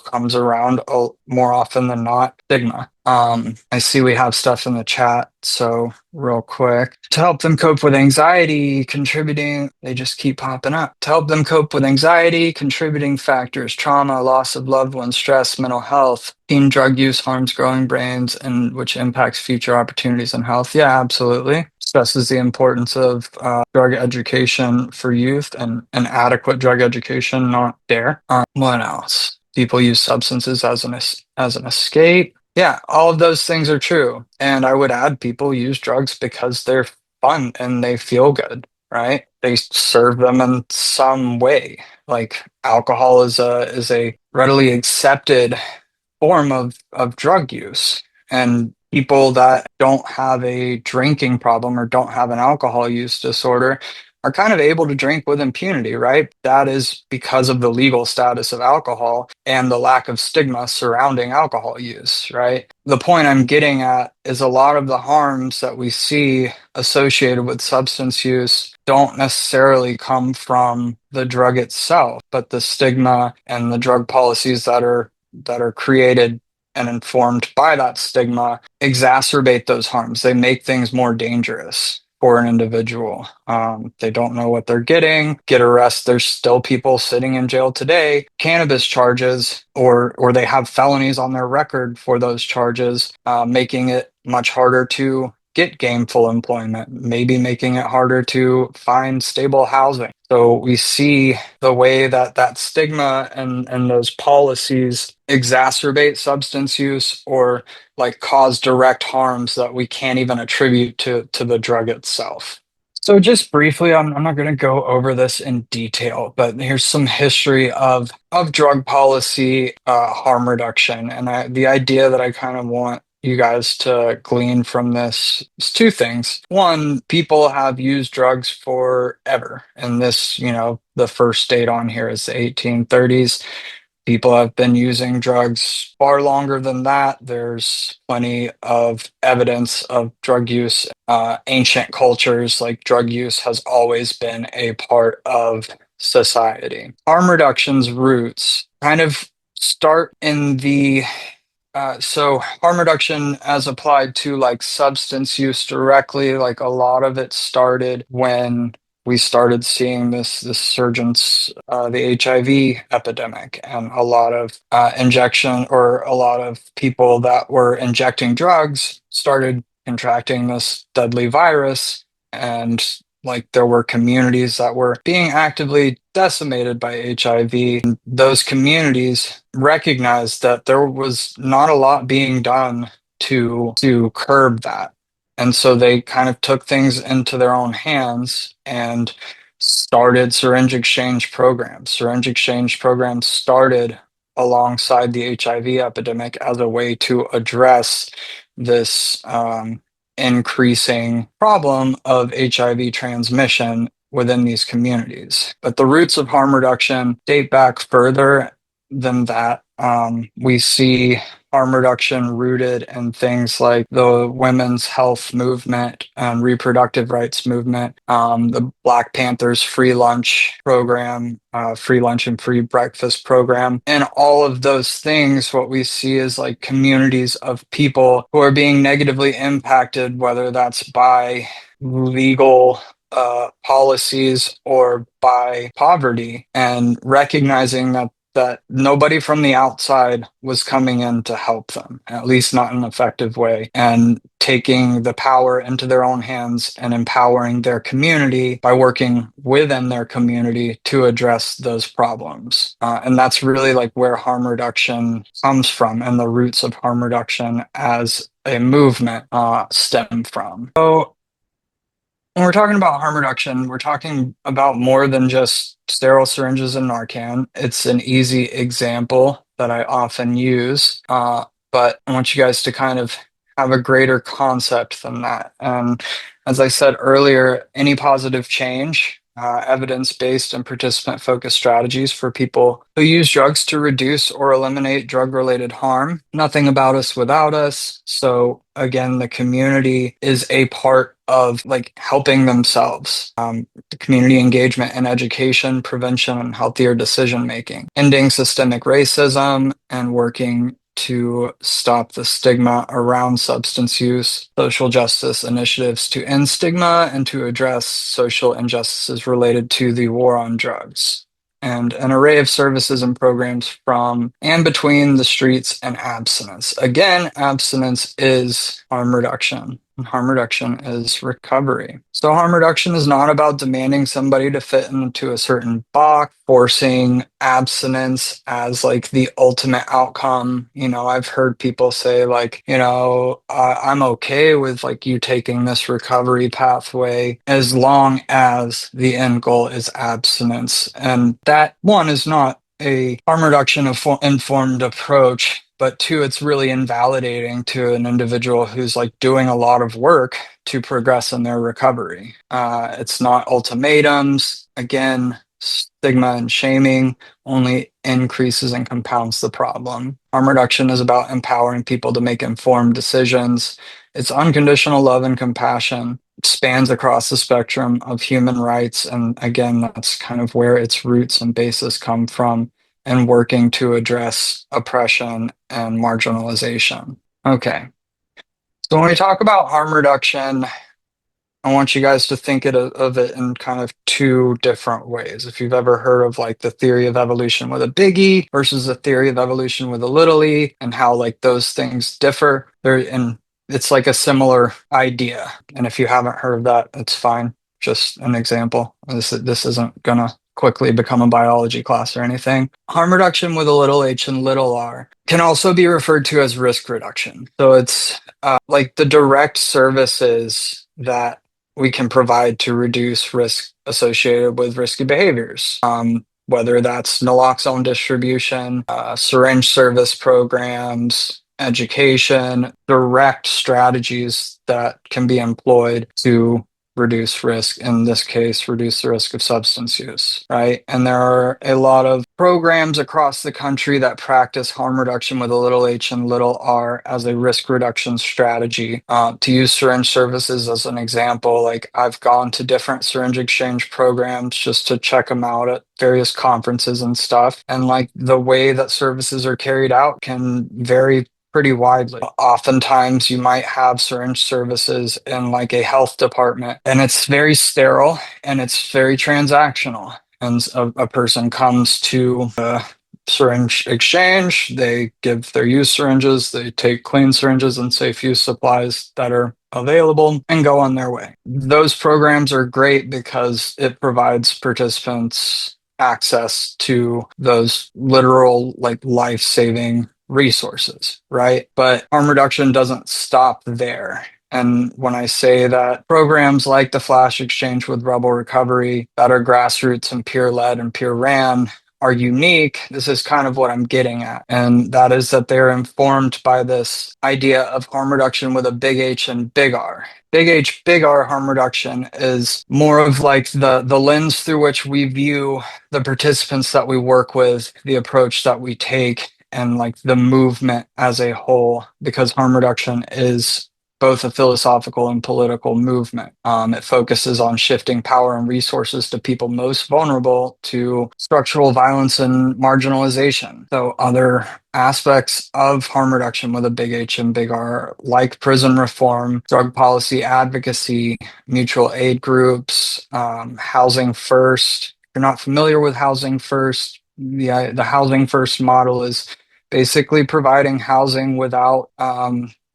comes around more often than not stigma. I see we have stuff in the chat, so real quick. To help them cope with anxiety, contributing, they just keep popping up. To help them cope with anxiety, contributing factors, trauma, loss of loved ones, stress, mental health, teen drug use harms growing brains, and which impacts future opportunities and health. Yeah, absolutely. Stresses the importance of drug education for youth and adequate drug education, not dare. What else? People use substances as an escape. Yeah, all of those things are true. And I would add people use drugs because they're fun and they feel good, right? They serve them in some way. Like alcohol is a readily accepted form of drug use. And people that don't have a drinking problem or don't have an alcohol use disorder are kind of able to drink with impunity, right? That is because of the legal status of alcohol and the lack of stigma surrounding alcohol use, right? The point I'm getting at is a lot of the harms that we see associated with substance use don't necessarily come from the drug itself, but the stigma and the drug policies that are created and informed by that stigma exacerbate those harms. They make things more dangerous for an individual. They don't know what they're getting, get arrested. There's still people sitting in jail today, cannabis charges, or they have felonies on their record for those charges, making it much harder to get gainful employment, maybe making it harder to find stable housing. So we see the way that stigma and those policies exacerbate substance use or like cause direct harms that we can't even attribute to the drug itself. So just briefly, I'm not going to go over this in detail, but here's some history of drug policy, harm reduction, and the idea that I kind of want you guys to glean from this is two things. One, people have used drugs forever, and this, the first date on here is the 1830s. People have been using drugs far longer than that. There's plenty of evidence of drug use. Ancient cultures, like drug use has always been a part of society. Harm reduction's roots kind of start in so harm reduction as applied to like substance use directly, like a lot of it started when we started seeing this surgence, the HIV epidemic, and a lot of injection or a lot of people that were injecting drugs started contracting this deadly virus. And like there were communities that were being actively decimated by HIV. And those communities recognized that there was not a lot being done to curb that. And so they kind of took things into their own hands and started syringe exchange programs. Syringe exchange programs started alongside the HIV epidemic as a way to address this increasing problem of HIV transmission within these communities. But the roots of harm reduction date back further than that. We see harm reduction rooted in things like the women's health movement and reproductive rights movement, the Black Panthers free lunch program, free lunch and free breakfast program. And all of those things, what we see is like communities of people who are being negatively impacted, whether that's by legal policies or by poverty, and recognizing that nobody from the outside was coming in to help them, at least not in an effective way, and taking the power into their own hands and empowering their community by working within their community to address those problems. And that's really like where harm reduction comes from, and the roots of harm reduction as a movement stem from. So when we're talking about harm reduction, we're talking about more than just sterile syringes and Narcan. It's an easy example that I often use, but I want you guys to kind of have a greater concept than that. And as I said earlier, any positive change, evidence-based and participant-focused strategies for people who use drugs to reduce or eliminate drug-related harm. Nothing about us without us. So again, the community is a part of like helping themselves. The community engagement and education, prevention, and healthier decision making, ending systemic racism, and working to stop the stigma around substance use, social justice initiatives to end stigma and to address social injustices related to the war on drugs, and an array of services and programs from and between the streets and abstinence. Again, abstinence is harm reduction, and harm reduction is recovery. So harm reduction is not about demanding somebody to fit into a certain box, forcing abstinence as like the ultimate outcome. You know, I've heard people say like, I'm okay with like you taking this recovery pathway as long as the end goal is abstinence. And that one is not a harm reduction informed approach, but two, it's really invalidating to an individual who's like doing a lot of work to progress in their recovery. It's not ultimatums. Again, stigma and shaming only increases and compounds the problem. Harm reduction is about empowering people to make informed decisions. It's unconditional love and compassion. It spans across the spectrum of human rights. And again, that's kind of where its roots and basis come from, and working to address oppression and marginalization. Okay. So when we talk about harm reduction, I want you guys to think of it in kind of two different ways. If you've ever heard of like the theory of evolution with a big E versus the theory of evolution with a little e, and how like those things differ, and it's like a similar idea. And if you haven't heard of that, it's fine. Just an example. This isn't gonna quickly become a biology class or anything. Harm reduction with a little h and little r can also be referred to as risk reduction. So it's like the direct services that we can provide to reduce risk associated with risky behaviors, whether that's naloxone distribution, syringe service programs, education, direct strategies that can be employed to reduce risk, in this case, reduce the risk of substance use, right? And there are a lot of programs across the country that practice harm reduction with a little h and little r as a risk reduction strategy. To use syringe services as an example, like I've gone to different syringe exchange programs just to check them out at various conferences and stuff. And like the way that services are carried out can vary pretty widely. Oftentimes, you might have syringe services in like a health department, and it's very sterile and it's very transactional. And a person comes to a syringe exchange, they give their used syringes, they take clean syringes and safe use supplies that are available and go on their way. Those programs are great because it provides participants access to those literal, like life-saving resources, right? But harm reduction doesn't stop there. And when I say that programs like the Flash Exchange with Rebel Recovery, Better Grassroots and Peer Led and Peer Ran are unique, this is kind of what I'm getting at. And that is that they're informed by this idea of harm reduction with a big H and big R. Big H, big R harm reduction is more of like the lens through which we view the participants that we work with, the approach that we take, and like the movement as a whole, because harm reduction is both a philosophical and political movement. It focuses on shifting power and resources to people most vulnerable to structural violence and marginalization. So other aspects of harm reduction with a big H and big R, like prison reform, drug policy advocacy, mutual aid groups, housing first. If you're not familiar with housing first, the housing first model is basically providing housing without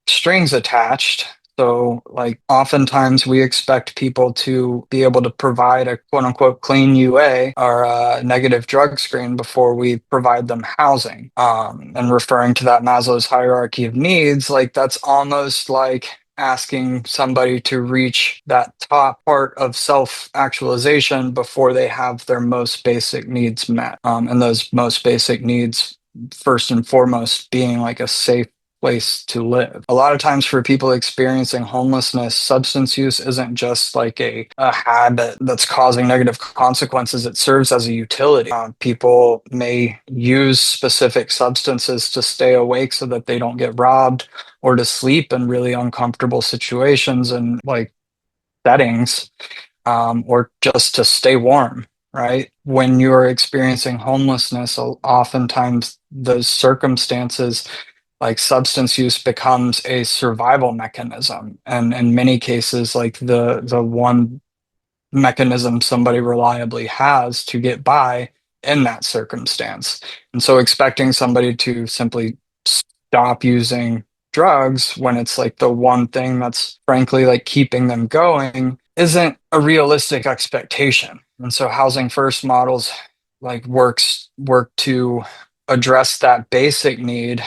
strings attached. So, like, oftentimes we expect people to be able to provide a quote unquote clean UA or a negative drug screen before we provide them housing. And referring to that Maslow's hierarchy of needs, like, that's almost like asking somebody to reach that top part of self-actualization before they have their most basic needs met. And those most basic needs, first and foremost, being like a safe place to live. A lot of times for people experiencing homelessness, substance use isn't just like a habit that's causing negative consequences. It serves as a utility. People may use specific substances to stay awake so that they don't get robbed, or to sleep in really uncomfortable situations and like settings, or just to stay warm. Right? When you're experiencing homelessness, oftentimes those circumstances, like substance use, becomes a survival mechanism, and in many cases like the one mechanism somebody reliably has to get by in that circumstance. And so expecting somebody to simply stop using drugs when it's like the one thing that's frankly like keeping them going isn't a realistic expectation. And so housing first models like work to address that basic need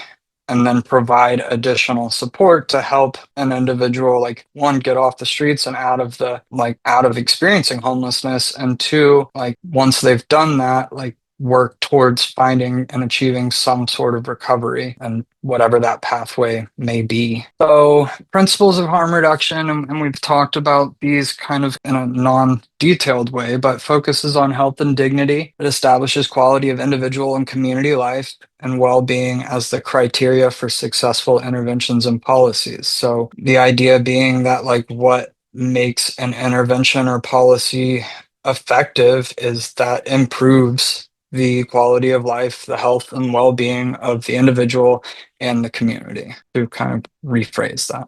and then provide additional support to help an individual, like, one, get off the streets and out of experiencing homelessness, and two, like, once they've done that, like, work towards finding and achieving some sort of recovery and whatever that pathway may be. So, principles of harm reduction, and we've talked about these kind of in a non-detailed way, but focuses on health and dignity. It establishes quality of individual and community life and well-being as the criteria for successful interventions and policies. So the idea being that like what makes an intervention or policy effective is that improves the quality of life, the health and well-being of the individual and the community, to kind of rephrase that.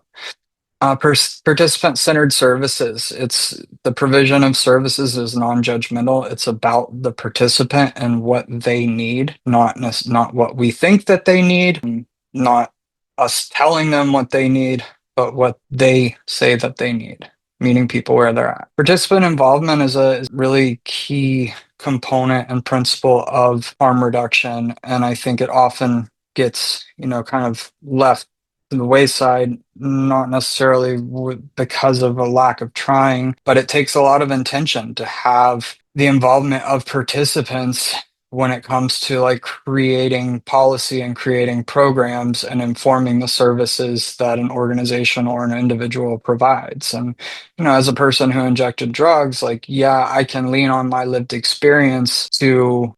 Participant-centered services. It's the provision of services is non-judgmental. It's about the participant and what they need, not what we think that they need, not us telling them what they need, but what they say that they need, meeting people where they're at. Participant involvement is really key component and principle of harm reduction, and I think it often gets, kind of left to the wayside, not necessarily because of a lack of trying, but it takes a lot of intention to have the involvement of participants when it comes to like creating policy and creating programs and informing the services that an organization or an individual provides. And, as a person who injected drugs, like, yeah, I can lean on my lived experience to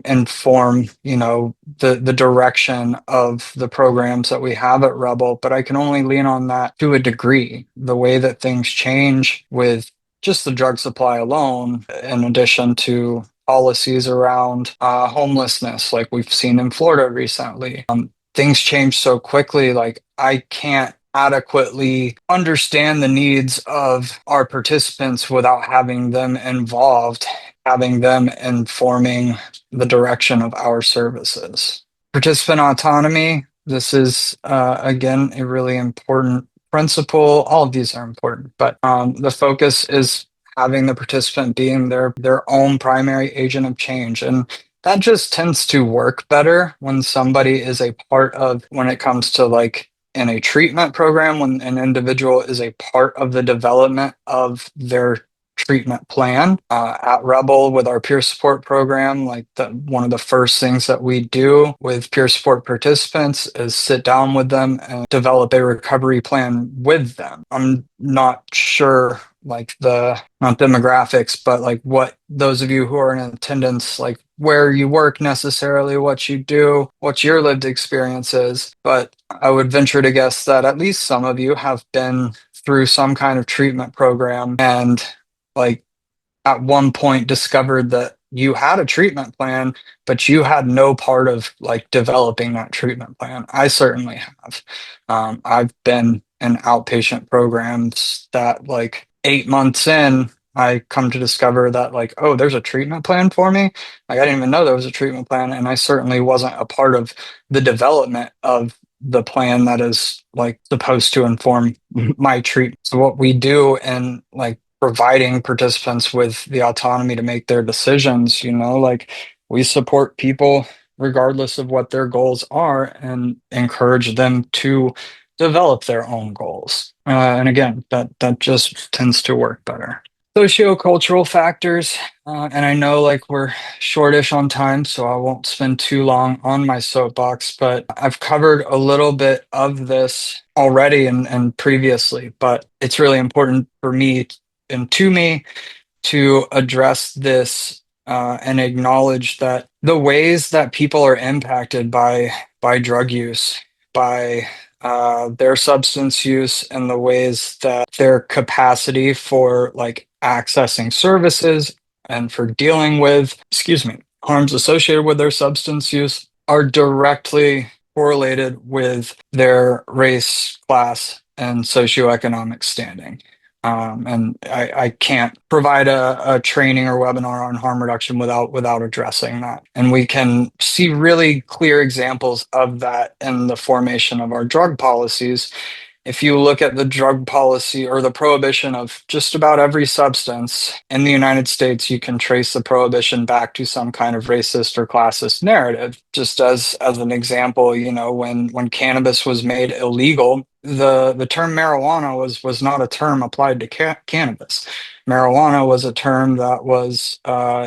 inform, the direction of the programs that we have at Rebel, but I can only lean on that to a degree. The way that things change with just the drug supply alone, in addition to policies around homelessness, like we've seen in Florida recently. Things change so quickly, like I can't adequately understand the needs of our participants without having them involved, having them informing the direction of our services. Participant autonomy. This is, again, a really important principle. All of these are important, but the focus is having the participant being their own primary agent of change. And that just tends to work better when somebody is a part of, when it comes to like in a treatment program, when an individual is a part of the development of their treatment plan. At Rebel, with our peer support program, like one of the first things that we do with peer support participants is sit down with them and develop a recovery plan with them. I'm not sure like the not demographics, but like what those of you who are in attendance, like where you work necessarily, what you do, what your lived experience is. But I would venture to guess that at least some of you have been through some kind of treatment program and like at one point discovered that you had a treatment plan, but you had no part of like developing that treatment plan. I certainly have. I've been in outpatient programs that like 8 months in, I come to discover that like, oh, there's a treatment plan for me. Like I didn't even know there was a treatment plan, and I certainly wasn't a part of the development of the plan that is like supposed to inform my treatment. So what we do in like providing participants with the autonomy to make their decisions, like we support people regardless of what their goals are and encourage them to develop their own goals. And again, that just tends to work better. Sociocultural factors, and I know like we're shortish on time, so I won't spend too long on my soapbox, but I've covered a little bit of this already and previously, but it's really important for me and to me to address this and acknowledge that the ways that people are impacted by drug use, by their substance use, and the ways that their capacity for like accessing services and for dealing with, harms associated with their substance use are directly correlated with their race, class, and socioeconomic standing. And I can't provide a training or webinar on harm reduction without addressing that. And we can see really clear examples of that in the formation of our drug policies. If you look at the drug policy or the prohibition of just about every substance in the United States, you can trace the prohibition back to some kind of racist or classist narrative. Just as an example, when cannabis was made illegal, the term marijuana was not a term applied to cannabis. Marijuana was a term that was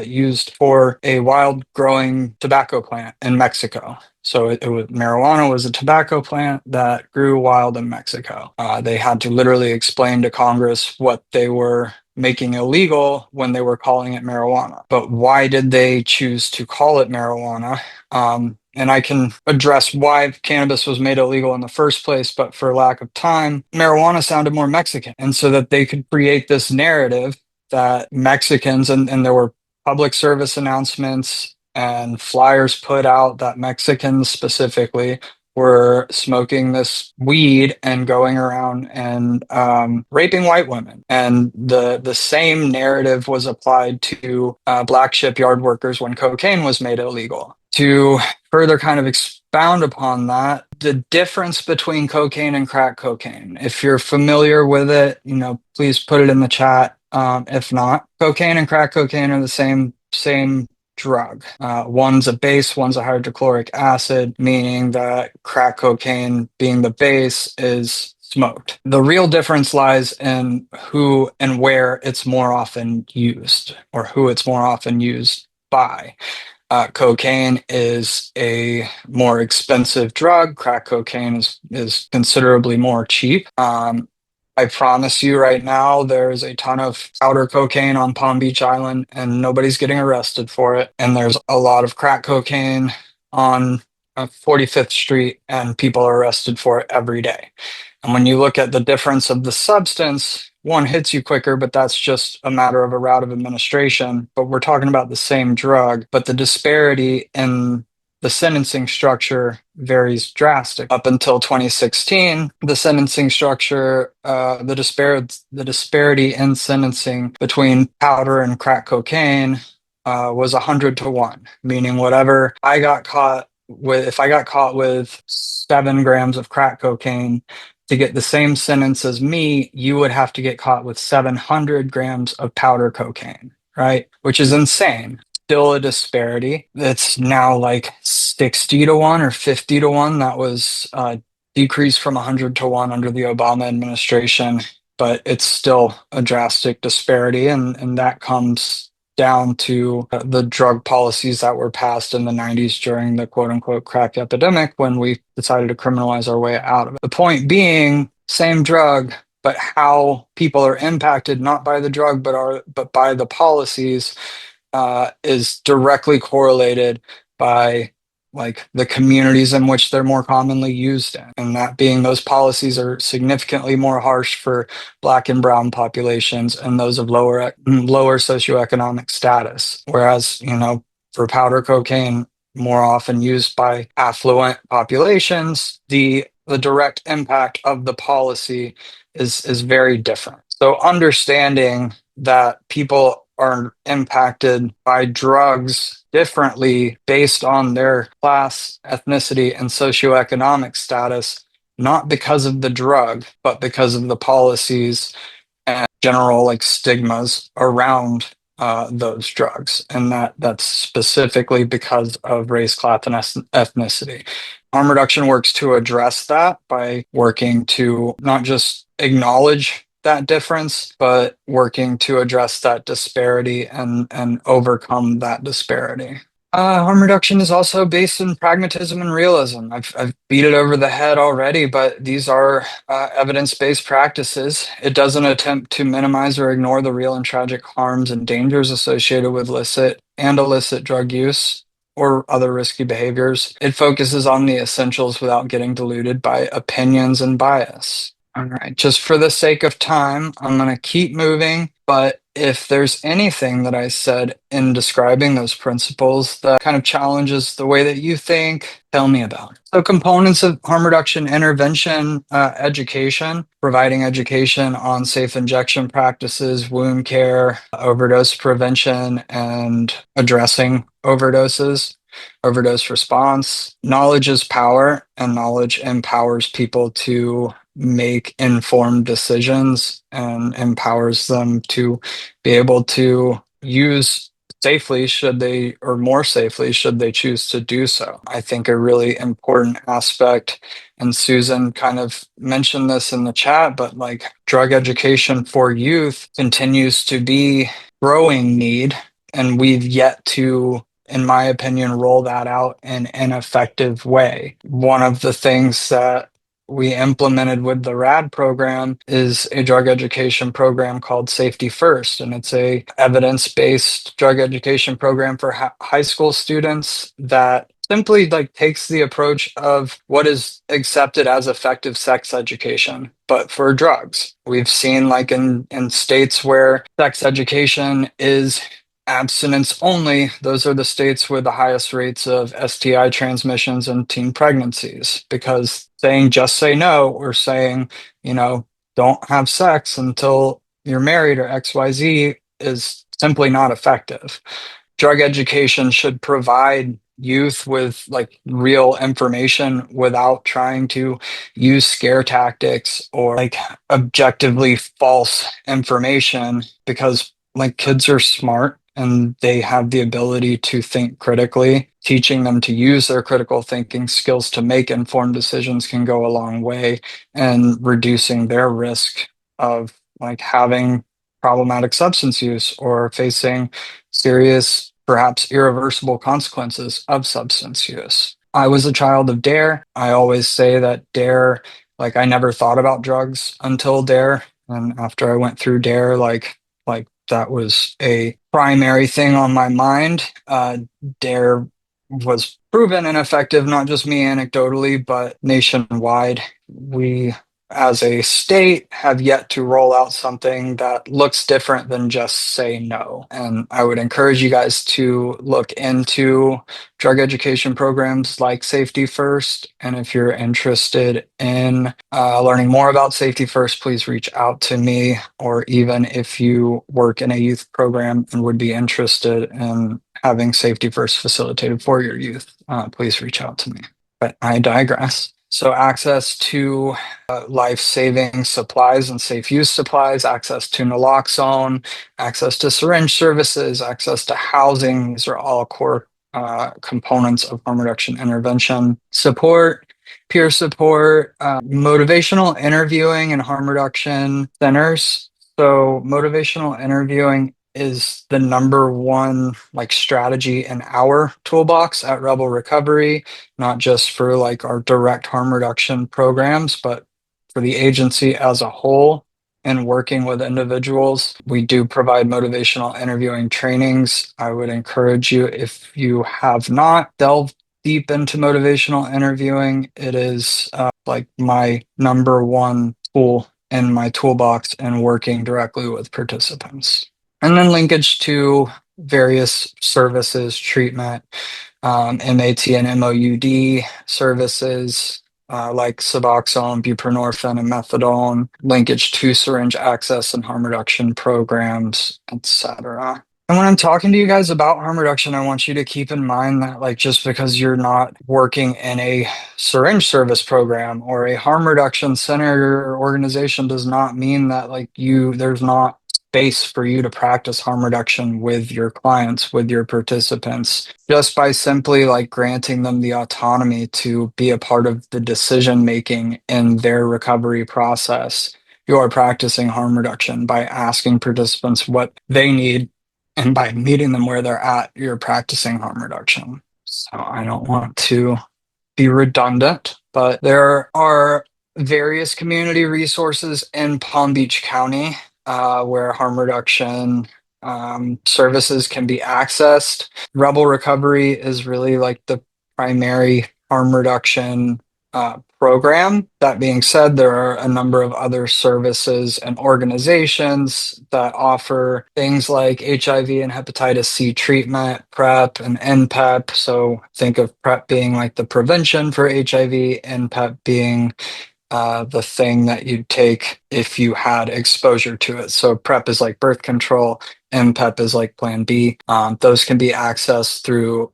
used for a wild growing tobacco plant in Mexico. So marijuana was a tobacco plant that grew wild in Mexico. They had to literally explain to Congress what they were making illegal when they were calling it marijuana. But why did they choose to call it marijuana? And I can address why cannabis was made illegal in the first place, but for lack of time, marijuana sounded more Mexican. And so that they could create this narrative that Mexicans, and there were public service announcements and flyers put out that Mexicans specifically were smoking this weed and going around and raping white women. And the same narrative was applied to black shipyard workers when cocaine was made illegal. To further kind of expound upon that, the difference between cocaine and crack cocaine, if you're familiar with it, please put it in the chat. If not, cocaine and crack cocaine are the same drug. One's a base, one's a hydrochloric acid, meaning that crack cocaine, being the base, is smoked. The real difference lies in who and where it's more often used, or who it's more often used by. Cocaine is a more expensive drug. Crack cocaine is considerably more cheap. I promise you right now, there's a ton of powder cocaine on Palm Beach Island and nobody's getting arrested for it. And there's a lot of crack cocaine on 45th Street and people are arrested for it every day. And when you look at the difference of the substance, one hits you quicker, but that's just a matter of a route of administration. But we're talking about the same drug, but the disparity in the sentencing structure varies drastic. Up until 2016, the sentencing structure, the disparity in sentencing between powder and crack cocaine was 100 to 1, meaning whatever I got caught with, if I got caught with 7 grams of crack cocaine, to get the same sentence as me, you would have to get caught with 700 grams of powder cocaine, right? Which is insane. Still a disparity. It's now like 60 to 1 or 50 to 1. That was decreased from 100 to 1 under the Obama administration, but it's still a drastic disparity. And that comes down to the drug policies that were passed in the 90s during the quote unquote crack epidemic when we decided to criminalize our way out of it. The point being, same drug, but how people are impacted not by the drug but by the policies is directly correlated by like the communities in which they're more commonly used in, and that being those policies are significantly more harsh for Black and Brown populations and those of lower socioeconomic status, whereas for powder cocaine more often used by affluent populations, the direct impact of the policy is very different. So understanding that people are impacted by drugs differently based on their class, ethnicity, and socioeconomic status, not because of the drug, but because of the policies and general like stigmas around those drugs, and that's specifically because of race, class, and ethnicity. Harm reduction works to address that by working to not just acknowledge that difference, but working to address that disparity and overcome that disparity. Harm reduction is also based in pragmatism and realism. I've beat it over the head already, but these are evidence-based practices. It doesn't attempt to minimize or ignore the real and tragic harms and dangers associated with licit and illicit drug use or other risky behaviors. It focuses on the essentials without getting diluted by opinions and bias. All right, just for the sake of time, I'm going to keep moving, but if there's anything that I said in describing those principles that kind of challenges the way that you think, tell me about it. So components of harm reduction intervention, education, providing education on safe injection practices, wound care, overdose prevention, and addressing overdoses. Overdose response. Knowledge is power, and knowledge empowers people to make informed decisions and empowers them to be able to use safely should they, or more safely should they choose to do so. I think a really important aspect, and Susan kind of mentioned this in the chat, but like drug education for youth continues to be growing need, and we've yet to, in my opinion, roll that out in an effective way. One of the things that we implemented with the RAD program is a drug education program called Safety First, and it's a evidence-based drug education program for high school students that simply like takes the approach of what is accepted as effective sex education, but for drugs. We've seen like in states where sex education is abstinence only, those are the states with the highest rates of STI transmissions and teen pregnancies, because saying just say no or saying, don't have sex until you're married or XYZ is simply not effective. Drug education should provide youth with like real information without trying to use scare tactics or like objectively false information, because like kids are smart and they have the ability to think critically. Teaching them to use their critical thinking skills to make informed decisions can go a long way in reducing their risk of like having problematic substance use or facing serious, perhaps irreversible consequences of substance use. I was a child of DARE. I always say that DARE, like I never thought about drugs until DARE. And after I went through DARE, like that was a primary thing on my mind. DARE was proven ineffective, not just me anecdotally, but nationwide. We, as a state, have yet to roll out something that looks different than just say no. And I would encourage you guys to look into drug education programs like Safety First. And if you're interested in learning more about Safety First, please reach out to me. Or even if you work in a youth program and would be interested in having Safety First facilitated for your youth, please reach out to me. But I digress. So access to life-saving supplies and safe use supplies, access to naloxone, access to syringe services, access to housing. These are all core components of harm reduction intervention. Support, peer support, motivational interviewing and harm reduction centers. So motivational interviewing is the number one like strategy in our toolbox at Rebel Recovery, not just for like our direct harm reduction programs, but for the agency as a whole. And working with individuals, we do provide motivational interviewing trainings. I would encourage you, if you have not delved deep into motivational interviewing, it is like my number one tool in my toolbox and working directly with participants. And then linkage to various services, treatment, MAT and MOUD services, like Suboxone, buprenorphine, and methadone, linkage to syringe access and harm reduction programs, etc. And when I'm talking to you guys about harm reduction, I want you to keep in mind that, like, just because you're not working in a syringe service program or a harm reduction center or organization does not mean that, like, there's not space for you to practice harm reduction with your clients, with your participants, just by simply like granting them the autonomy to be a part of the decision making in their recovery process. You are practicing harm reduction by asking participants what they need, and by meeting them where they're at, you're practicing harm reduction. So I don't want to be redundant, but there are various community resources in Palm Beach County where harm reduction services can be accessed. Rebel Recovery is really like the primary harm reduction program. That being said, there are a number of other services and organizations that offer things like HIV and hepatitis C treatment, PrEP, and NPEP. So think of PrEP being like the prevention for HIV, NPEP being the thing that you'd take if you had exposure to it. So PrEP is like birth control, MPEP is like Plan B. Those can be accessed through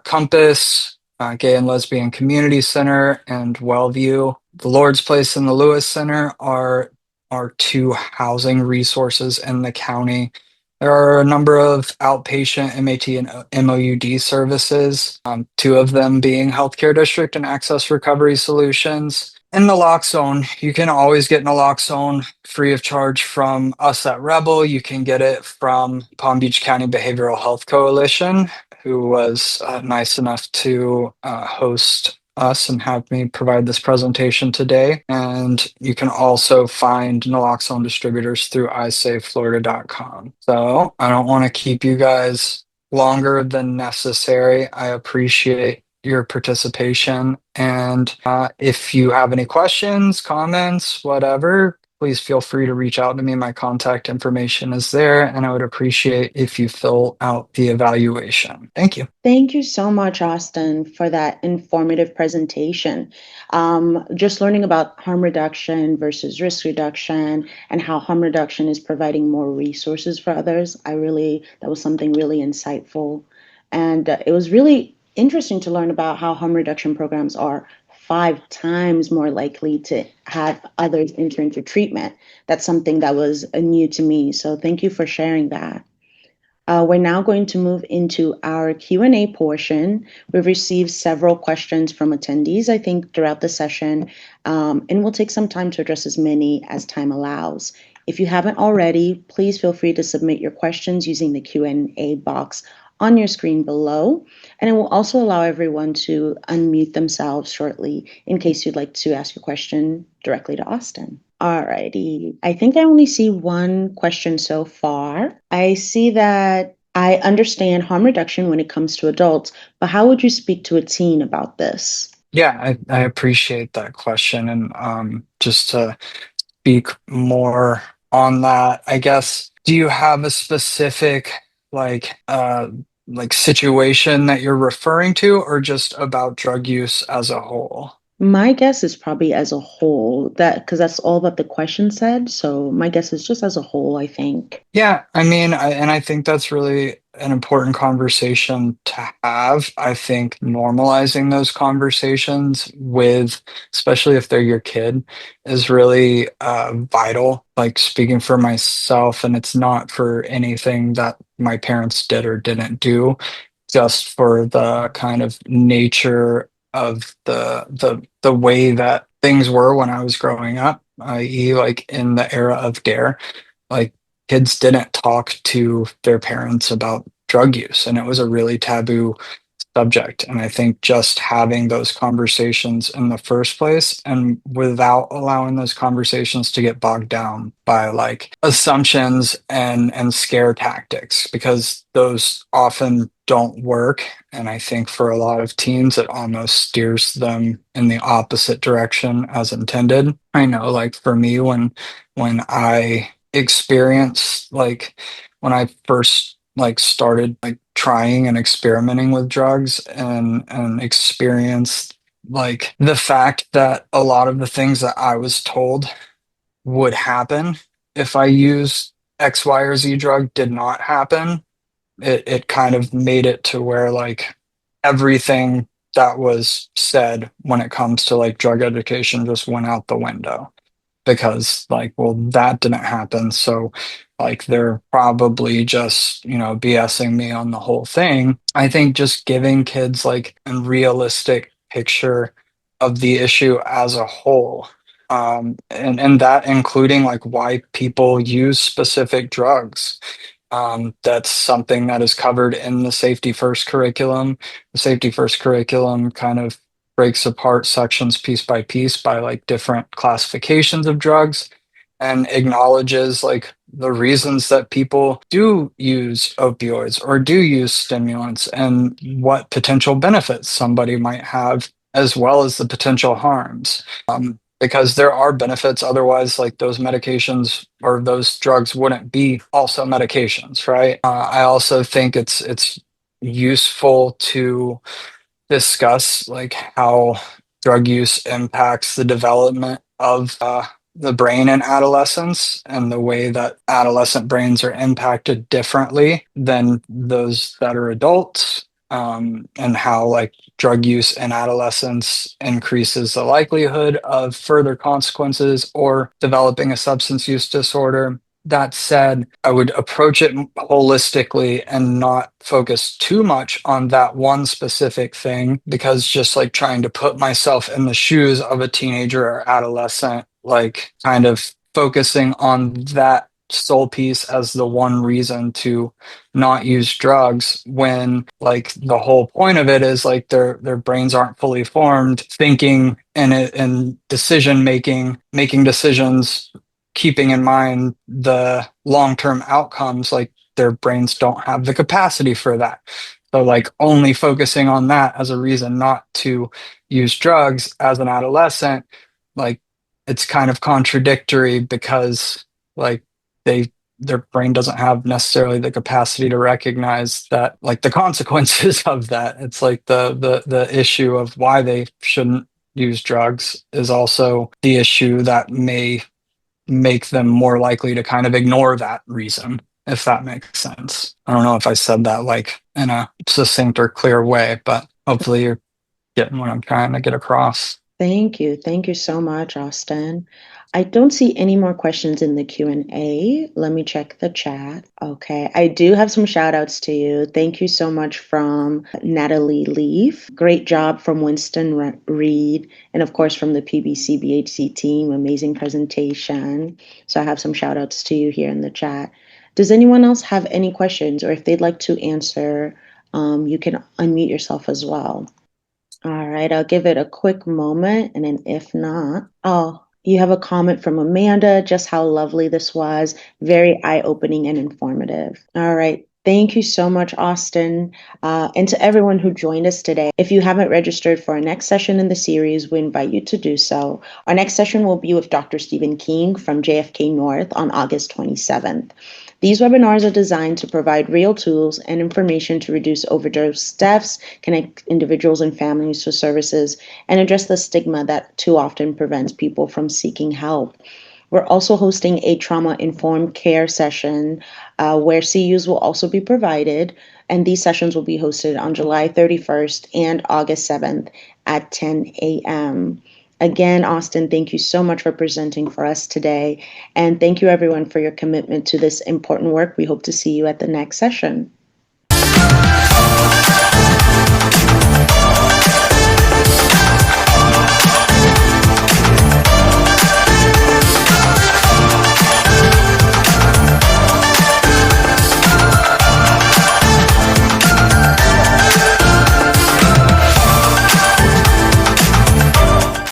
Compass, Gay and Lesbian Community Center, and Wellview. The Lord's Place and the Lewis Center are two housing resources in the county. There are a number of outpatient MAT and MOUD services, two of them being Healthcare District and Access Recovery Solutions. In naloxone, you can always get naloxone free of charge from us at Rebel. You can get it from Palm Beach County Behavioral Health Coalition, who was nice enough to host us and have me provide this presentation today. And you can also find naloxone distributors through isaveflorida.com. So I don't want to keep you guys longer than necessary. I appreciate your participation. And if you have any questions, comments, whatever, please feel free to reach out to me. My contact information is there, and I would appreciate if you fill out the evaluation. Thank you. Thank you so much, Austin, for that informative presentation. Just learning about harm reduction versus risk reduction and how harm reduction is providing more resources for others. That was something really insightful. And it was really interesting to learn about how harm reduction programs are 5 times more likely to have others enter into treatment. That's something that was new to me. So thank you for sharing that. We're now going to move into our Q&A portion. We've received several questions from attendees, I think, throughout the session, and we'll take some time to address as many as time allows. If you haven't already, please feel free to submit your questions using the Q&A box on your screen below, and it will also allow everyone to unmute themselves shortly in case you'd like to ask your question directly to Austin. Alrighty, I think I only see one question so far. I see that I understand harm reduction when it comes to adults, but how would you speak to a teen about this? Yeah, I appreciate that question. And just to speak more on that, I guess, do you have a specific like situation that you're referring to, or just about drug use as a whole? My guess is probably as a whole, that because that's all that the question said. So my guess is just as a whole, I think. Yeah, I mean, I think that's really an important conversation to have. I think normalizing those conversations with, especially if they're your kid, is really vital. Like speaking for myself, and it's not for anything that my parents did or didn't do, just for the kind of nature of the way that things were when I was growing up, i.e., like in the era of Dare, like kids didn't talk to their parents about drug use, and it was a really taboo subject. And I think just having those conversations in the first place and without allowing those conversations to get bogged down by like assumptions and scare tactics, because those often don't work. And I think for a lot of teens, it almost steers them in the opposite direction as intended. I know, like for me, when I experienced like when I first like started like trying and experimenting with drugs and experienced like the fact that a lot of the things that I was told would happen if I used X, Y, or Z drug did not happen. It kind of made it to where like everything that was said when it comes to like drug education just went out the window, because like, well, that didn't happen, so like they're probably just, BSing me on the whole thing. I think just giving kids like a realistic picture of the issue as a whole, and that including like why people use specific drugs. That's something that is covered in the Safety First curriculum. The Safety First curriculum kind of breaks apart sections piece by like different classifications of drugs and acknowledges like the reasons that people do use opioids or do use stimulants and what potential benefits somebody might have, as well as the potential harms. Because there are benefits, otherwise, like those medications or those drugs wouldn't be also medications, right? I also think it's useful to discuss like how drug use impacts the development of the brain in adolescence and the way that adolescent brains are impacted differently than those that are adults, and how like drug use in adolescence increases the likelihood of further consequences or developing a substance use disorder. That said, I would approach it holistically and not focus too much on that one specific thing, because just like trying to put myself in the shoes of a teenager or adolescent, like kind of focusing on that sole piece as the one reason to not use drugs, when like the whole point of it is like their brains aren't fully formed, thinking and decision making decisions, keeping in mind the long-term outcomes. Like their brains don't have the capacity for that. So like only focusing on that as a reason not to use drugs as an adolescent, like it's kind of contradictory, because like they their brain doesn't have necessarily the capacity to recognize that like the consequences of that. It's like the issue of why they shouldn't use drugs is also the issue that may make them more likely to kind of ignore that reason, if that makes sense. I don't know if I said that like in a succinct or clear way, but hopefully you're getting what I'm trying to get across. Thank you. Thank you so much, Austin. I don't see any more questions in the Q&A. Let me check the chat. Okay, I do have some shout outs to you. Thank you so much from Natalie Leaf. Great job from Winston Reed, and of course from the PBC BHC team. Amazing presentation. So I have some shout outs to you here in the chat. Does anyone else have any questions, or if they'd like to answer, you can unmute yourself as well. All right, I'll give it a quick moment, and then if not, oh, you have a comment from Amanda, just how lovely this was. Very eye-opening and informative. All right, thank you so much, Austin. And to everyone who joined us today, if you haven't registered for our next session in the series, we invite you to do so. Our next session will be with Dr. Stephen Keehn from JFK North on August 27th. These webinars are designed to provide real tools and information to reduce overdose deaths, connect individuals and families to services, and address the stigma that too often prevents people from seeking help. We're also hosting a trauma-informed care session where CUs will also be provided, and these sessions will be hosted on July 31st and August 7th at 10 a.m. Again, Austin, thank you so much for presenting for us today. And thank you, everyone, for your commitment to this important work. We hope to see you at the next session.